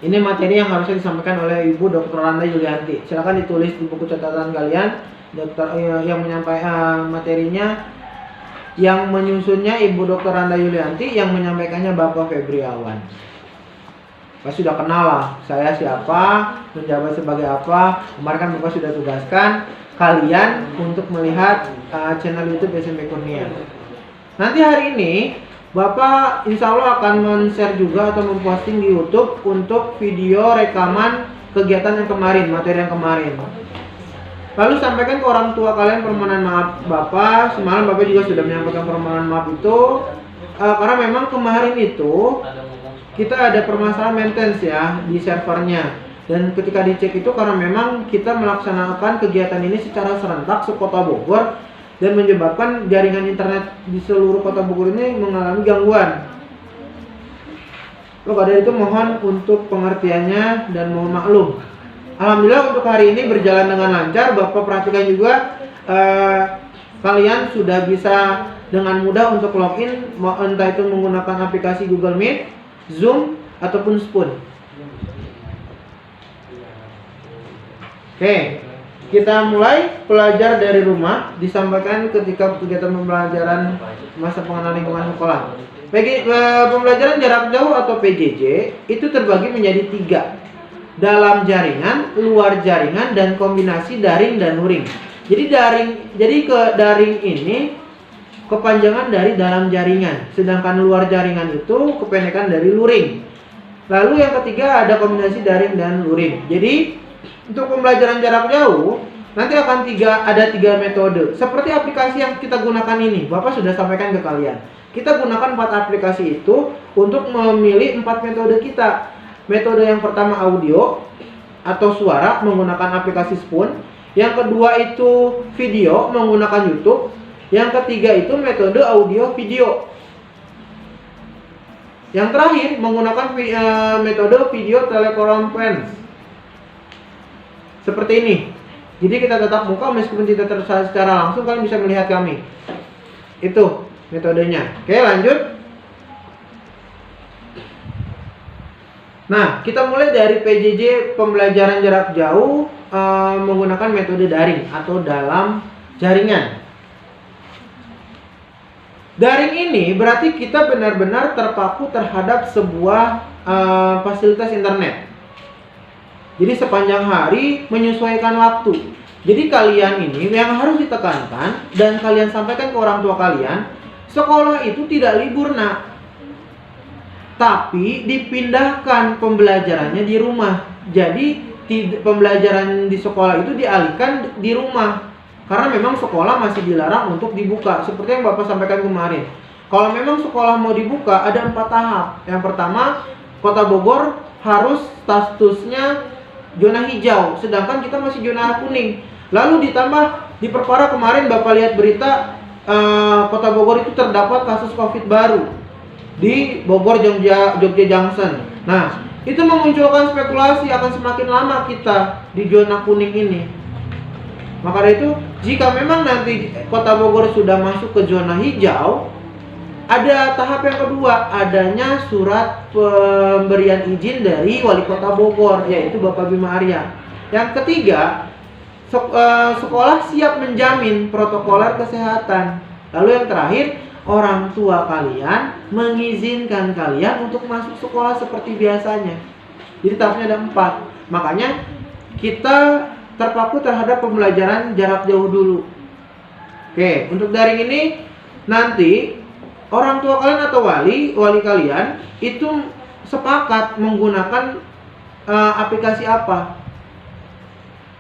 Ini materi yang harusnya disampaikan oleh Ibu Dr. Randa Yulianti. Silakan ditulis di buku catatan kalian. Dokter yang menyampaikan materinya, yang menyusunnya Ibu Dr. Randa Yulianti, yang menyampaikannya Bapak Febriawan. Pasti sudah kenal lah saya siapa, menjabat sebagai apa. Kemarin kan Bapak sudah tugaskan kalian untuk melihat channel YouTube SMP Kurnia. Nanti hari ini Bapak insya Allah akan men-share juga atau memposting di YouTube untuk video rekaman kegiatan yang kemarin, materi yang kemarin. Lalu sampaikan ke orang tua kalian permohonan maaf Bapak. Semalam Bapak juga sudah menyampaikan permohonan maaf itu karena memang kemarin itu kita ada permasalahan maintenance ya di servernya. Dan ketika dicek itu karena memang kita melaksanakan kegiatan ini secara serentak sekota Bogor dan menyebabkan jaringan internet di seluruh kota Bogor ini mengalami gangguan. Maka dari itu mohon untuk pengertiannya dan mohon maklum. Alhamdulillah untuk hari ini berjalan dengan lancar. Bapak perhatikan juga kalian sudah bisa dengan mudah untuk login, entah itu menggunakan aplikasi Google Meet, Zoom, ataupun Spoon. Oke, kita mulai belajar dari rumah. Disampaikan ketika kegiatan pembelajaran masa pengenalan lingkungan sekolah. Pembelajaran jarak jauh atau PJJ itu terbagi menjadi 3. Dalam jaringan, luar jaringan, dan kombinasi daring dan luring. Jadi daring ini kepanjangan dari dalam jaringan, sedangkan luar jaringan itu kependekan dari luring. Lalu yang ketiga ada kombinasi daring dan luring. Jadi untuk pembelajaran jarak jauh nanti akan ada 3 metode. Seperti aplikasi yang kita gunakan ini, Bapak sudah sampaikan ke kalian. Kita gunakan 4 aplikasi itu untuk memilih 4 metode kita. Metode yang pertama audio atau suara menggunakan aplikasi Spoon. Yang kedua itu video menggunakan YouTube. Yang ketiga itu metode audio video. Yang terakhir menggunakan metode video teleconference. Seperti ini. Jadi kita tetap muka meskipun tidak secara langsung, kalian bisa melihat kami. Itu metodenya. Oke, lanjut. Nah, kita mulai dari PJJ pembelajaran jarak jauh menggunakan metode daring atau dalam jaringan. Daring ini berarti kita benar-benar terpaku terhadap sebuah fasilitas internet. Jadi sepanjang hari menyesuaikan waktu. Jadi kalian ini yang harus ditekankan dan kalian sampaikan ke orang tua kalian, sekolah itu tidak libur nak, tapi dipindahkan pembelajarannya di rumah. Jadi pembelajaran di sekolah itu dialihkan di rumah. Karena memang sekolah masih dilarang untuk dibuka. Seperti yang Bapak sampaikan kemarin. Kalau memang sekolah mau dibuka ada 4 tahap. Yang pertama, Kota Bogor harus statusnya zona hijau, sedangkan kita masih zona kuning. Lalu ditambah diperparah kemarin Bapak lihat berita Kota Bogor itu terdapat kasus COVID baru di Bogor Jogja Junction. Nah, itu memunculkan spekulasi akan semakin lama kita di zona kuning ini. Maka dari itu, jika memang nanti Kota Bogor sudah masuk ke zona hijau, ada tahap yang kedua, adanya surat pemberian izin dari Wali Kota Bogor, yaitu Bapak Bima Arya. Yang ketiga, sekolah siap menjamin protokoler kesehatan. Lalu yang terakhir, orang tua kalian mengizinkan kalian untuk masuk sekolah seperti biasanya. Jadi tahapnya ada 4. Makanya kita terpaku terhadap pembelajaran jarak jauh dulu. Oke, untuk daring ini nanti orang tua kalian atau wali kalian itu sepakat menggunakan aplikasi apa.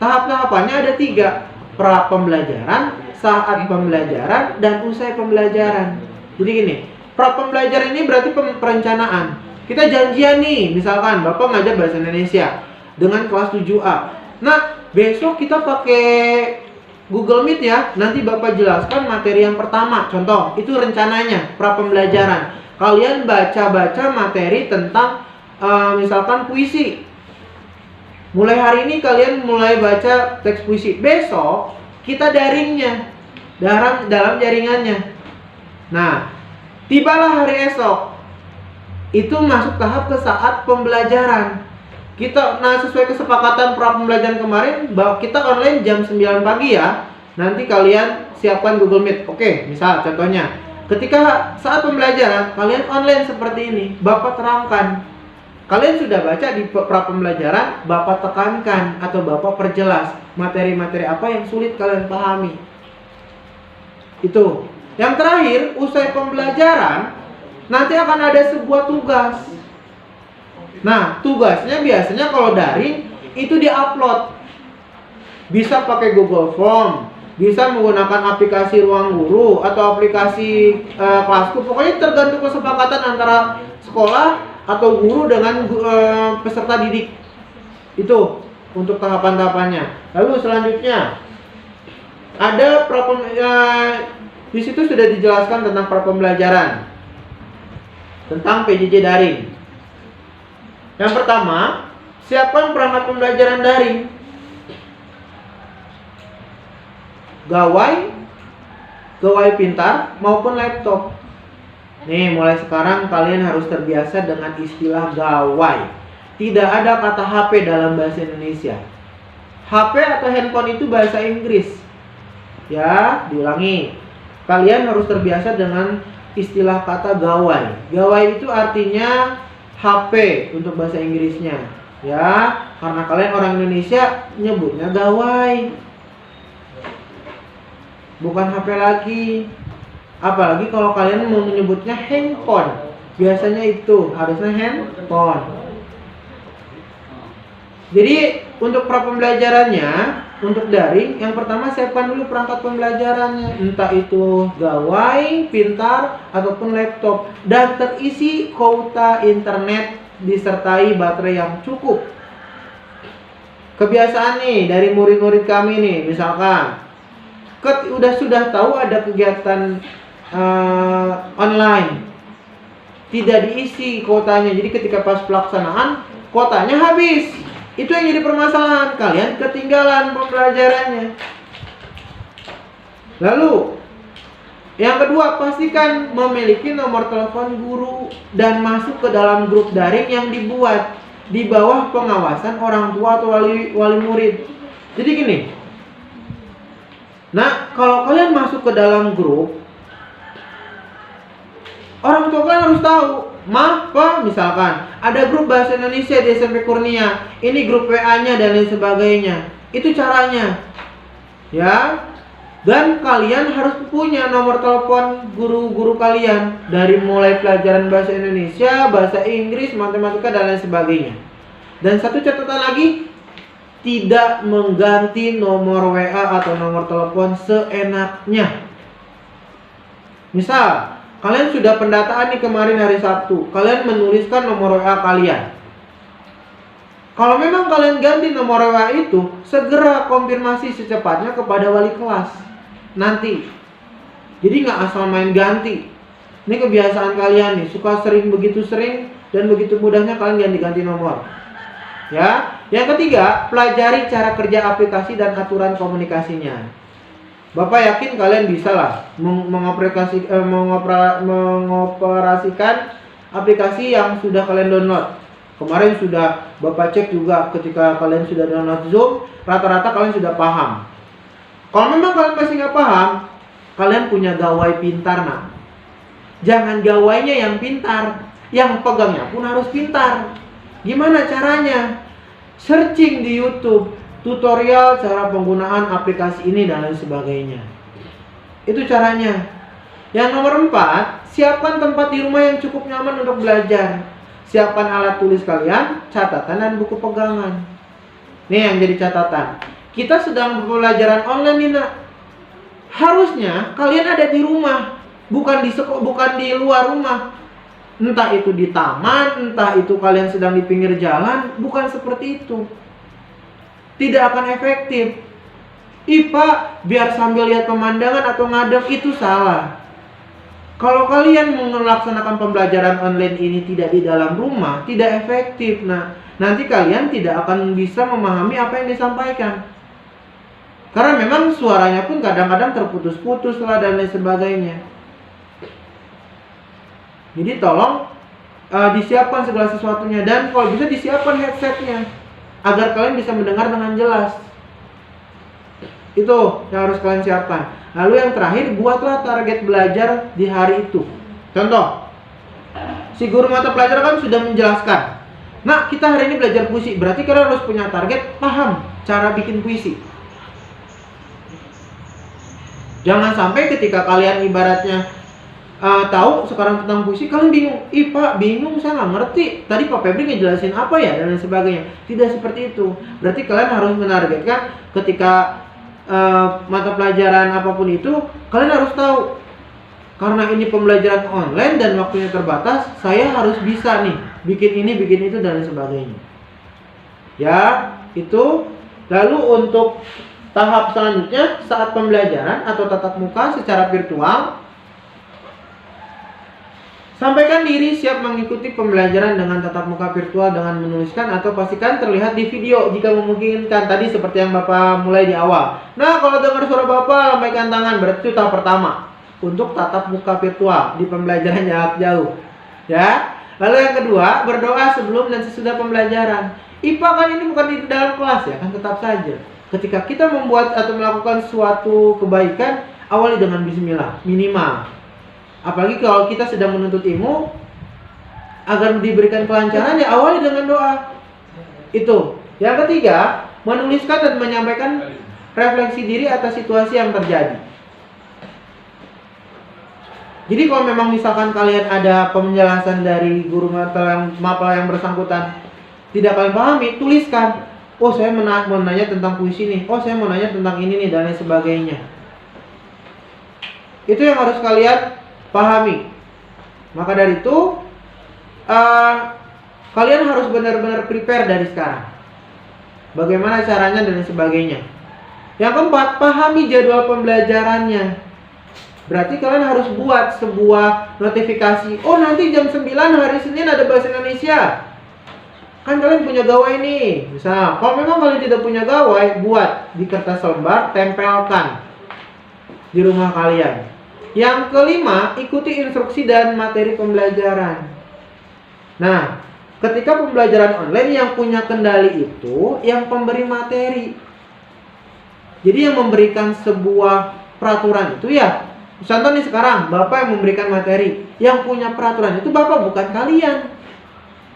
Tahap-tahapannya ada 3. Pra pembelajaran, saat pembelajaran, dan usai pembelajaran. Jadi gini, pra pembelajaran ini berarti perencanaan. Kita janjian nih, misalkan Bapak ngajar bahasa Indonesia dengan kelas 7A. Nah, besok kita pakai Google Meet ya. Nanti Bapak jelaskan materi yang pertama. Contoh, itu rencananya pra pembelajaran. Kalian baca-baca materi tentang misalkan puisi. Mulai hari ini kalian mulai baca teks puisi. Besok kita daringnya dalam jaringannya. Nah, tibalah hari esok. Itu masuk tahap ke saat pembelajaran. Sesuai kesepakatan pra pembelajaran kemarin, bahwa kita online jam 9 pagi ya. Nanti kalian siapkan Google Meet. Oke, misal contohnya, ketika saat pembelajaran kalian online seperti ini, Bapak terangkan. Kalian sudah baca di pra pembelajaran, Bapak tekankan atau Bapak perjelas materi-materi apa yang sulit kalian pahami. Itu. Yang terakhir, usai pembelajaran nanti akan ada sebuah tugas. Nah, tugasnya biasanya kalau daring itu diupload. Bisa pakai Google Form, bisa menggunakan aplikasi Ruang Guru atau aplikasi Kelasku. Pokoknya tergantung kesepakatan antara sekolah atau guru dengan peserta didik. Itu untuk tahapan-tahapannya. Lalu selanjutnya ada di situ sudah dijelaskan tentang pra pembelajaran, tentang PJJ daring. Yang pertama, siapkan perangkat pembelajaran daring. Gawai pintar maupun laptop. Nih, mulai sekarang kalian harus terbiasa dengan istilah gawai. Tidak ada kata HP dalam bahasa Indonesia. HP atau handphone itu bahasa Inggris. Ya, diulangi. Kalian harus terbiasa dengan istilah kata gawai. Gawai itu artinya HP untuk bahasa Inggrisnya. Ya, karena kalian orang Indonesia nyebutnya gawai. Bukan HP lagi. Apalagi kalau kalian mau menyebutnya handphone. Biasanya itu harusnya handphone. Jadi untuk pra pembelajarannya, untuk daring, yang pertama siapkan dulu perangkat pembelajarannya. Entah itu gawai, pintar, ataupun laptop. Dan terisi kuota internet disertai baterai yang cukup. Kebiasaan nih dari murid-murid kami nih, misalkan sudah tahu ada kegiatan online, tidak diisi kuotanya, jadi ketika pas pelaksanaan kuotanya habis. Itu yang jadi permasalahan, kalian ketinggalan pembelajarannya. Lalu yang kedua, pastikan memiliki nomor telepon guru dan masuk ke dalam grup daring yang dibuat di bawah pengawasan orang tua atau wali murid. Jadi gini, nah kalau kalian masuk ke dalam grup, orang tua kalian harus tahu. Pak, misalkan ada grup bahasa Indonesia di SMP Kurnia, ini grup WA-nya dan lain sebagainya. Itu caranya, ya. Dan kalian harus punya nomor telepon guru-guru kalian dari mulai pelajaran bahasa Indonesia, bahasa Inggris, matematika dan lain sebagainya. Dan satu catatan lagi, tidak mengganti nomor WA atau nomor telepon seenaknya. Misal kalian sudah pendataan nih kemarin hari Sabtu, kalian menuliskan nomor WA kalian. Kalau memang kalian ganti nomor WA itu, segera konfirmasi secepatnya kepada wali kelas nanti. Jadi nggak asal main ganti. Ini kebiasaan kalian nih, suka begitu sering dan begitu mudahnya kalian ganti-ganti nomor. Ya, yang ketiga, pelajari cara kerja aplikasi dan aturan komunikasinya. Bapak yakin kalian bisa lah mengoperasikan aplikasi yang sudah kalian download. Kemarin sudah Bapak cek juga ketika kalian sudah download Zoom, rata-rata kalian sudah paham. Kalau memang kalian masih nggak paham, kalian punya gawai pintar nak. Jangan gawainya yang pintar, yang pegangnya pun harus pintar. Gimana caranya? Searching di YouTube tutorial cara penggunaan aplikasi ini dan lain sebagainya. Itu caranya. Yang nomor 4, siapkan tempat di rumah yang cukup nyaman untuk belajar. Siapkan alat tulis kalian, catatan dan buku pegangan. Nih yang jadi catatan. Kita sedang pembelajaran online nih nak. Harusnya kalian ada di rumah, bukan di luar rumah. Entah itu di taman, entah itu kalian sedang di pinggir jalan, bukan seperti itu. Tidak akan efektif. Pak, biar sambil lihat pemandangan atau ngadep, itu salah. Kalau kalian melaksanakan pembelajaran online ini tidak di dalam rumah, tidak efektif. Nah, nanti kalian tidak akan bisa memahami apa yang disampaikan. Karena memang suaranya pun kadang-kadang terputus-putus lah dan lain sebagainya. Jadi tolong disiapkan segala sesuatunya, dan kalau bisa disiapkan headsetnya agar kalian bisa mendengar dengan jelas. Itu yang harus kalian siapkan. Lalu yang terakhir, buatlah target belajar di hari itu. Contoh, si guru mata pelajaran kan sudah menjelaskan, nah kita hari ini belajar puisi, berarti kalian harus punya target, paham cara bikin puisi. Jangan sampai ketika kalian ibaratnya tahu sekarang tentang puisi, kalian bingung. Pak, bingung, saya nggak ngerti. Tadi Pak Febri ngejelasin apa ya dan lain sebagainya. Tidak seperti itu. Berarti kalian harus menargetkan ketika mata pelajaran apapun itu, kalian harus tahu karena ini pembelajaran online dan waktunya terbatas, saya harus bisa nih bikin ini, bikin itu dan sebagainya. Ya, itu. Lalu untuk tahap selanjutnya saat pembelajaran atau tatap muka secara virtual, sampaikan diri siap mengikuti pembelajaran dengan tatap muka virtual dengan menuliskan atau pastikan terlihat di video jika memungkinkan. Tadi seperti yang Bapak mulai di awal. Nah, kalau dengar suara Bapak, lambaikan tangan, berarti itu tahap pertama untuk tatap muka virtual di pembelajaran jarak jauh. Ya. Lalu yang kedua, berdoa sebelum dan sesudah pembelajaran. IPA kan ini bukan di dalam kelas ya, kan tetap saja. Ketika kita membuat atau melakukan suatu kebaikan, awali dengan bismillah, minimal. Apalagi kalau kita sedang menuntut ilmu, agar diberikan kelancaran, ya awali dengan doa. Itu. Yang ketiga, menuliskan dan menyampaikan refleksi diri atas situasi yang terjadi. Jadi kalau memang misalkan kalian ada penjelasan dari guru mapel yang bersangkutan tidak kalian pahami, tuliskan. Oh, saya mau nanya tentang puisi nih. Oh, saya mau nanya tentang ini nih dan lain sebagainya. Itu yang harus kalian pahami. Maka dari itu kalian harus benar-benar prepare dari sekarang. Bagaimana caranya dan lain sebagainya. Yang keempat, pahami jadwal pembelajarannya. Berarti kalian harus buat sebuah notifikasi. Oh, nanti jam 9 hari Senin ada bahasa Indonesia. Kan kalian punya gawai nih. Misal, kalau memang kalian tidak punya gawai, buat di kertas lembar, tempelkan di rumah kalian. Yang kelima, ikuti instruksi dan materi pembelajaran. Nah, ketika pembelajaran online yang punya kendali itu yang pemberi materi. Jadi yang memberikan sebuah peraturan itu ya, contoh nih sekarang, Bapak yang memberikan materi. Yang punya peraturan itu Bapak, bukan kalian.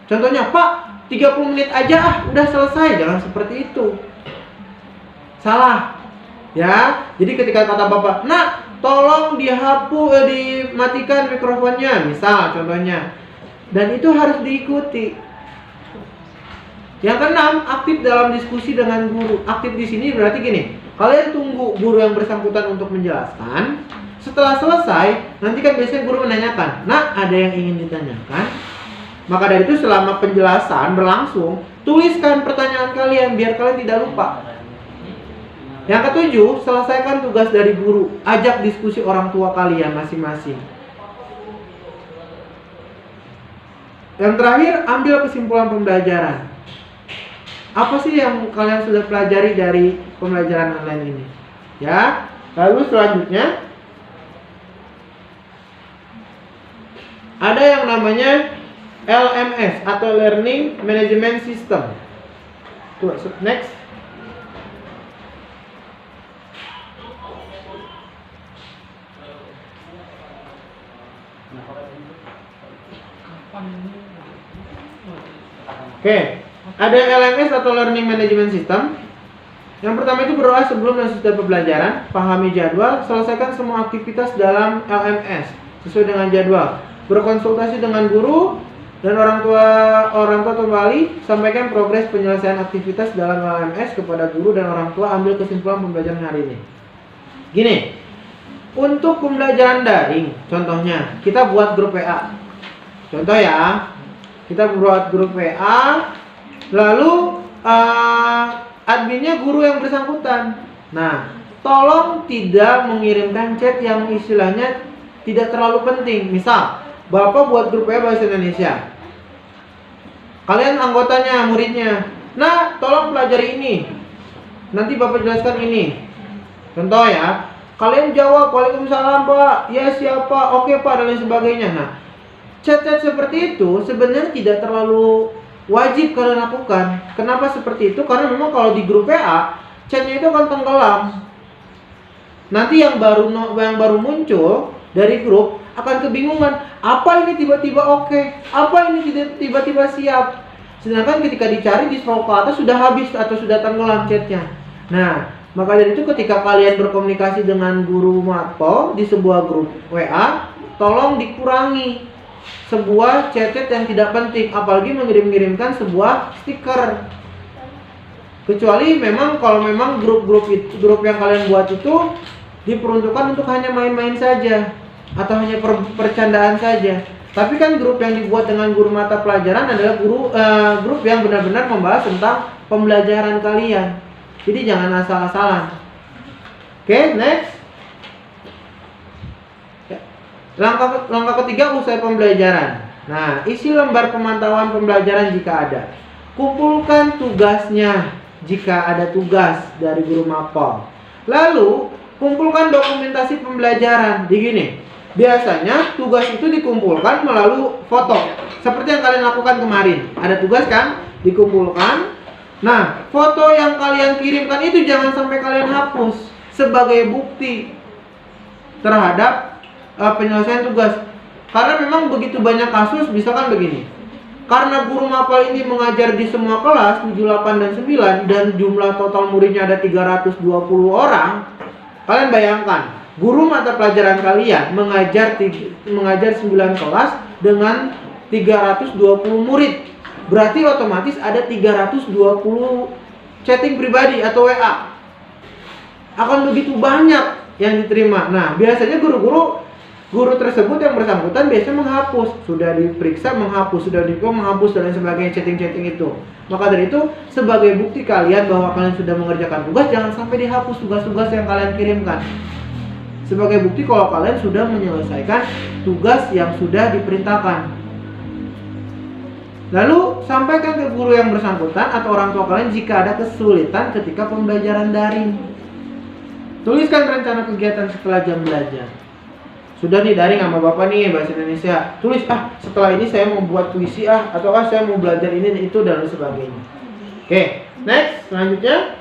Contohnya, Pak, 30 menit aja udah selesai. Jangan seperti itu. Salah. Ya. Jadi ketika kata Bapak, "Nah, tolong dimatikan mikrofonnya." Misal contohnya. Dan itu harus diikuti. Yang keenam, aktif dalam diskusi dengan guru. Aktif di sini berarti gini. Kalian tunggu guru yang bersangkutan untuk menjelaskan. Setelah selesai, nanti kan biasanya guru menanyakan, "Nah, ada yang ingin ditanyakan?" Maka dari itu selama penjelasan berlangsung, tuliskan pertanyaan kalian biar kalian tidak lupa. Yang ketujuh, selesaikan tugas dari guru. Ajak diskusi orang tua kalian masing-masing. Yang terakhir, ambil kesimpulan pembelajaran. Apa sih yang kalian sudah pelajari dari pembelajaran online ini? Ya. Lalu selanjutnya, ada yang namanya LMS atau Learning Management System. Next. Oke, ada LMS atau Learning Management System. Yang pertama itu berdoa sebelum dan sesudah pembelajaran, pahami jadwal, selesaikan semua aktivitas dalam LMS sesuai dengan jadwal, berkonsultasi dengan guru dan orang tua kembali, sampaikan progres penyelesaian aktivitas dalam LMS kepada guru dan orang tua, ambil kesimpulan pembelajaran hari ini. Gini, untuk pembelajaran daring, contohnya kita buat grup WA. Contoh ya, kita buat grup WA, lalu adminnya guru yang bersangkutan. Nah, tolong tidak mengirimkan chat yang istilahnya tidak terlalu penting. Misal, Bapak buat grup WA bahasa Indonesia. Kalian anggotanya, muridnya. Nah, tolong pelajari ini. Nanti Bapak jelaskan ini. Contoh ya. Kalian jawab, "Waalaikumsalam, Pak." "Ya, siapa?" "Oke, Pak," dan lain sebagainya. Nah, chat-chat seperti itu sebenarnya tidak terlalu wajib kalian lakukan. Kenapa seperti itu? Karena memang kalau di grup WA, chatnya itu akan tenggelam. Nanti yang baru muncul dari grup akan kebingungan, apa ini tiba-tiba oke, apa ini tiba-tiba siap. Sedangkan ketika dicari di scroll ke atas sudah habis atau sudah tenggelam chatnya. Nah, maka dari itu ketika kalian berkomunikasi dengan guru matpel di sebuah grup WA, tolong dikurangi sebuah chat-chat yang tidak penting, apalagi mengirim-ngirimkan sebuah stiker. Kecuali memang kalau memang grup yang kalian buat itu diperuntukkan untuk hanya main-main saja. atau hanya percandaan saja. Tapi kan grup yang dibuat dengan guru mata pelajaran adalah grup yang benar-benar membahas tentang pembelajaran kalian. Jadi jangan asal-asalan. Oke, next. Langkah ketiga, usai pembelajaran. Nah, isi lembar pemantauan pembelajaran jika ada. Kumpulkan tugasnya jika ada tugas dari guru mapel. Lalu, kumpulkan dokumentasi pembelajaran. Jadi gini, biasanya tugas itu dikumpulkan melalui foto. Seperti yang kalian lakukan kemarin. Ada tugas kan? Dikumpulkan. Nah, foto yang kalian kirimkan itu jangan sampai kalian hapus sebagai bukti terhadap penyelesaian tugas. Karena memang begitu banyak kasus, misalkan begini. Karena guru mapel ini mengajar di semua kelas 7, 8, dan 9 dan jumlah total muridnya ada 320 orang. Kalian bayangkan, guru mata pelajaran kalian mengajar 9 kelas dengan 320 murid. Berarti otomatis ada 320 chatting pribadi atau WA. Akan begitu banyak yang diterima. Nah, biasanya guru tersebut yang bersangkutan biasanya menghapus, sudah diperiksa menghapus, sudah menghapus dan lain sebagainya, chatting itu. Maka dari itu, sebagai bukti kalian bahwa kalian sudah mengerjakan tugas, jangan sampai dihapus tugas-tugas yang kalian kirimkan. Sebagai bukti kalau kalian sudah menyelesaikan tugas yang sudah diperintahkan. Lalu sampaikan ke guru yang bersangkutan atau orang tua kalian jika ada kesulitan ketika pembelajaran daring. Tuliskan rencana kegiatan setelah jam belajar. Sudah nih daring sama bapak nih bahasa Indonesia. Tulis setelah ini saya mau buat puisi atau saya mau belajar ini itu dan sebagainya. Oke, next selanjutnya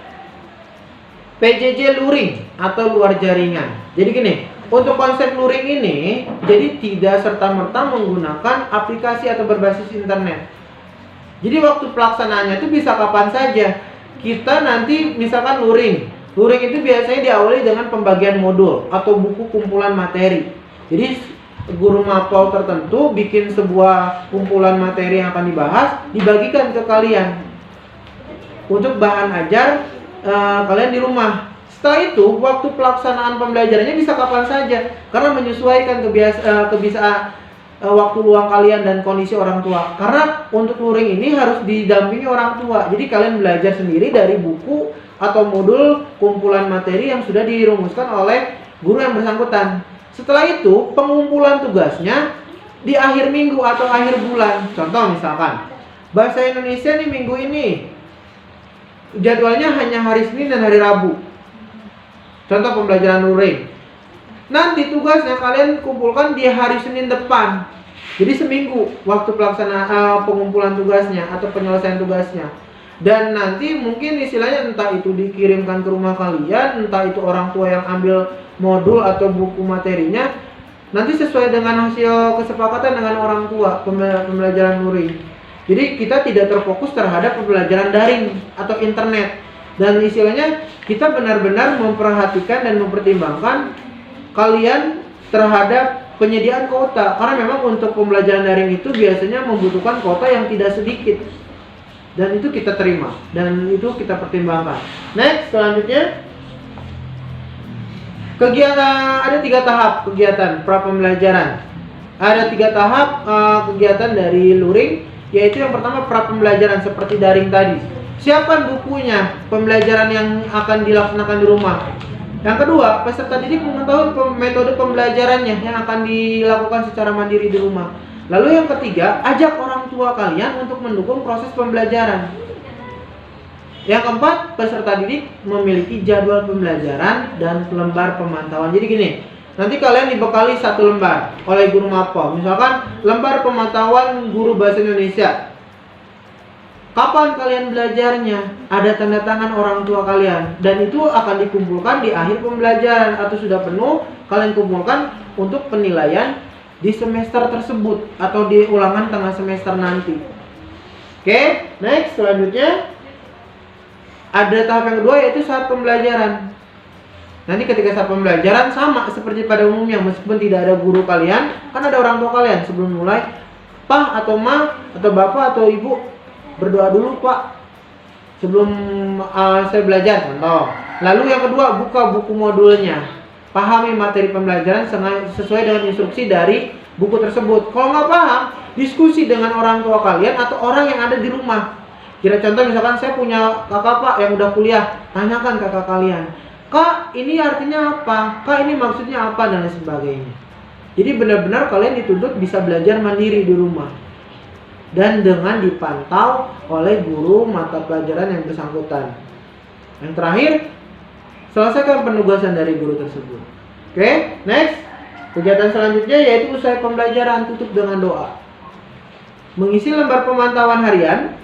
PJJ luring atau luar jaringan. Jadi gini, untuk konsep luring ini jadi tidak serta-merta menggunakan aplikasi atau berbasis internet. Jadi waktu pelaksanaannya itu bisa kapan saja. Kita nanti misalkan luring. Luring itu biasanya diawali dengan pembagian modul atau buku kumpulan materi. Jadi guru mapel tertentu bikin sebuah kumpulan materi yang akan dibahas, dibagikan ke kalian untuk bahan ajar kalian di rumah. Setelah itu waktu pelaksanaan pembelajarannya bisa kapan saja karena menyesuaikan kebiasaan waktu luang kalian dan kondisi orang tua. Karena untuk luring ini harus didampingi orang tua. Jadi kalian belajar sendiri dari buku atau modul kumpulan materi yang sudah dirumuskan oleh guru yang bersangkutan. Setelah itu, pengumpulan tugasnya di akhir minggu atau akhir bulan. Contoh misalkan, bahasa Indonesia nih minggu ini jadwalnya hanya hari Senin dan hari Rabu. Contoh pembelajaran luring. Nanti tugasnya kalian kumpulkan di hari Senin depan. Jadi seminggu waktu pelaksanaan pengumpulan tugasnya atau penyelesaian tugasnya. Dan nanti mungkin istilahnya entah itu dikirimkan ke rumah kalian, entah itu orang tua yang ambil modul atau buku materinya, nanti sesuai dengan hasil kesepakatan dengan orang tua pembelajaran luring. Jadi kita tidak terfokus terhadap pembelajaran daring atau internet. Dan istilahnya kita benar-benar memperhatikan dan mempertimbangkan kalian terhadap penyediaan kuota. Karena memang untuk pembelajaran daring itu biasanya membutuhkan kuota yang tidak sedikit. Dan itu kita terima dan itu kita pertimbangkan. Next, selanjutnya kegiatan, ada 3 tahap kegiatan pra pembelajaran. Ada 3 tahap kegiatan dari luring, yaitu yang pertama pra pembelajaran seperti daring tadi. Siapkan bukunya pembelajaran yang akan dilaksanakan di rumah. Yang kedua, peserta didik mengetahui metode pembelajarannya yang akan dilakukan secara mandiri di rumah. Lalu yang ketiga, ajak orang tua kalian untuk mendukung proses pembelajaran. Yang keempat, peserta didik memiliki jadwal pembelajaran dan lembar pemantauan. Jadi gini, nanti kalian dibekali 1 lembar oleh guru mapel. Misalkan lembar pemantauan guru bahasa Indonesia. Kapan kalian belajarnya? Ada tanda tangan orang tua kalian. Dan itu akan dikumpulkan di akhir pembelajaran atau sudah penuh, kalian kumpulkan untuk penilaian di semester tersebut atau di ulangan tengah semester nanti. Oke, next selanjutnya ada tahap yang kedua yaitu saat pembelajaran. Nanti ketika saat pembelajaran sama seperti pada umumnya, meskipun tidak ada guru kalian, kan ada orang tua kalian. Sebelum mulai, Pak atau Ma atau Bapak atau Ibu berdoa dulu Pak sebelum saya belajar, contoh. Lalu yang kedua, buka buku modulnya. pahami materi pembelajaran sesuai dengan instruksi dari buku tersebut. Kalau nggak paham, diskusi dengan orang tua kalian atau orang yang ada di rumah. Kira contoh misalkan saya punya kakak pak yang udah kuliah, tanyakan kakak kalian, kak ini artinya apa, kak ini maksudnya apa, dan lain sebagainya. Jadi benar-benar kalian dituntut bisa belajar mandiri di rumah dan dengan dipantau oleh guru mata pelajaran yang bersangkutan. Yang terakhir, selesaikan penugasan dari guru tersebut. Oke, next. Kegiatan selanjutnya yaitu usai pembelajaran, tutup dengan doa. Mengisi lembar pemantauan harian,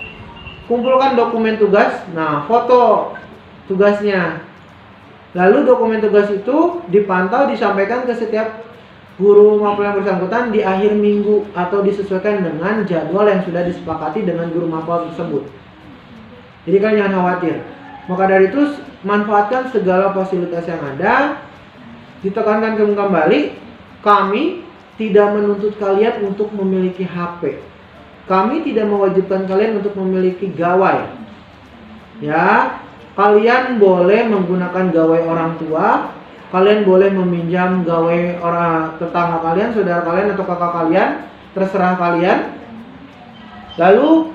kumpulkan dokumen tugas, nah foto tugasnya. Lalu dokumen tugas itu dipantau, disampaikan ke setiap guru maupun yang bersangkutan di akhir minggu atau disesuaikan dengan jadwal yang sudah disepakati dengan guru mapel tersebut. Jadi kalian jangan khawatir. Maka dari itu manfaatkan segala fasilitas yang ada. Ditekankan kembali, kami tidak menuntut kalian untuk memiliki HP. Kami tidak mewajibkan kalian untuk memiliki gawai. Ya, kalian boleh menggunakan gawai orang tua, kalian boleh meminjam gawai orang tetangga kalian, saudara kalian atau kakak kalian, terserah kalian. Lalu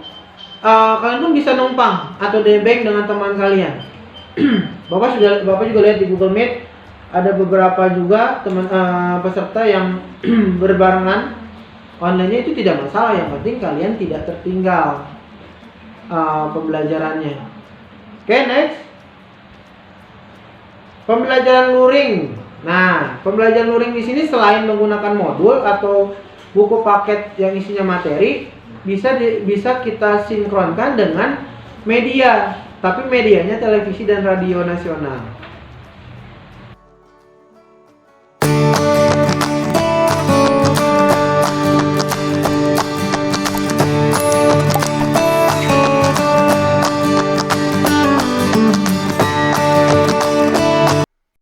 kalian pun bisa numpang atau nebeng dengan teman kalian. Bapak juga lihat di Google Meet ada beberapa juga teman peserta yang berbarengan. Online-nya itu tidak masalah, yang penting kalian tidak tertinggal pembelajarannya. Oke, next. Pembelajaran luring. Nah, pembelajaran luring di sini selain menggunakan modul atau buku paket yang isinya materi, bisa kita sinkronkan dengan media, tapi medianya televisi dan radio nasional.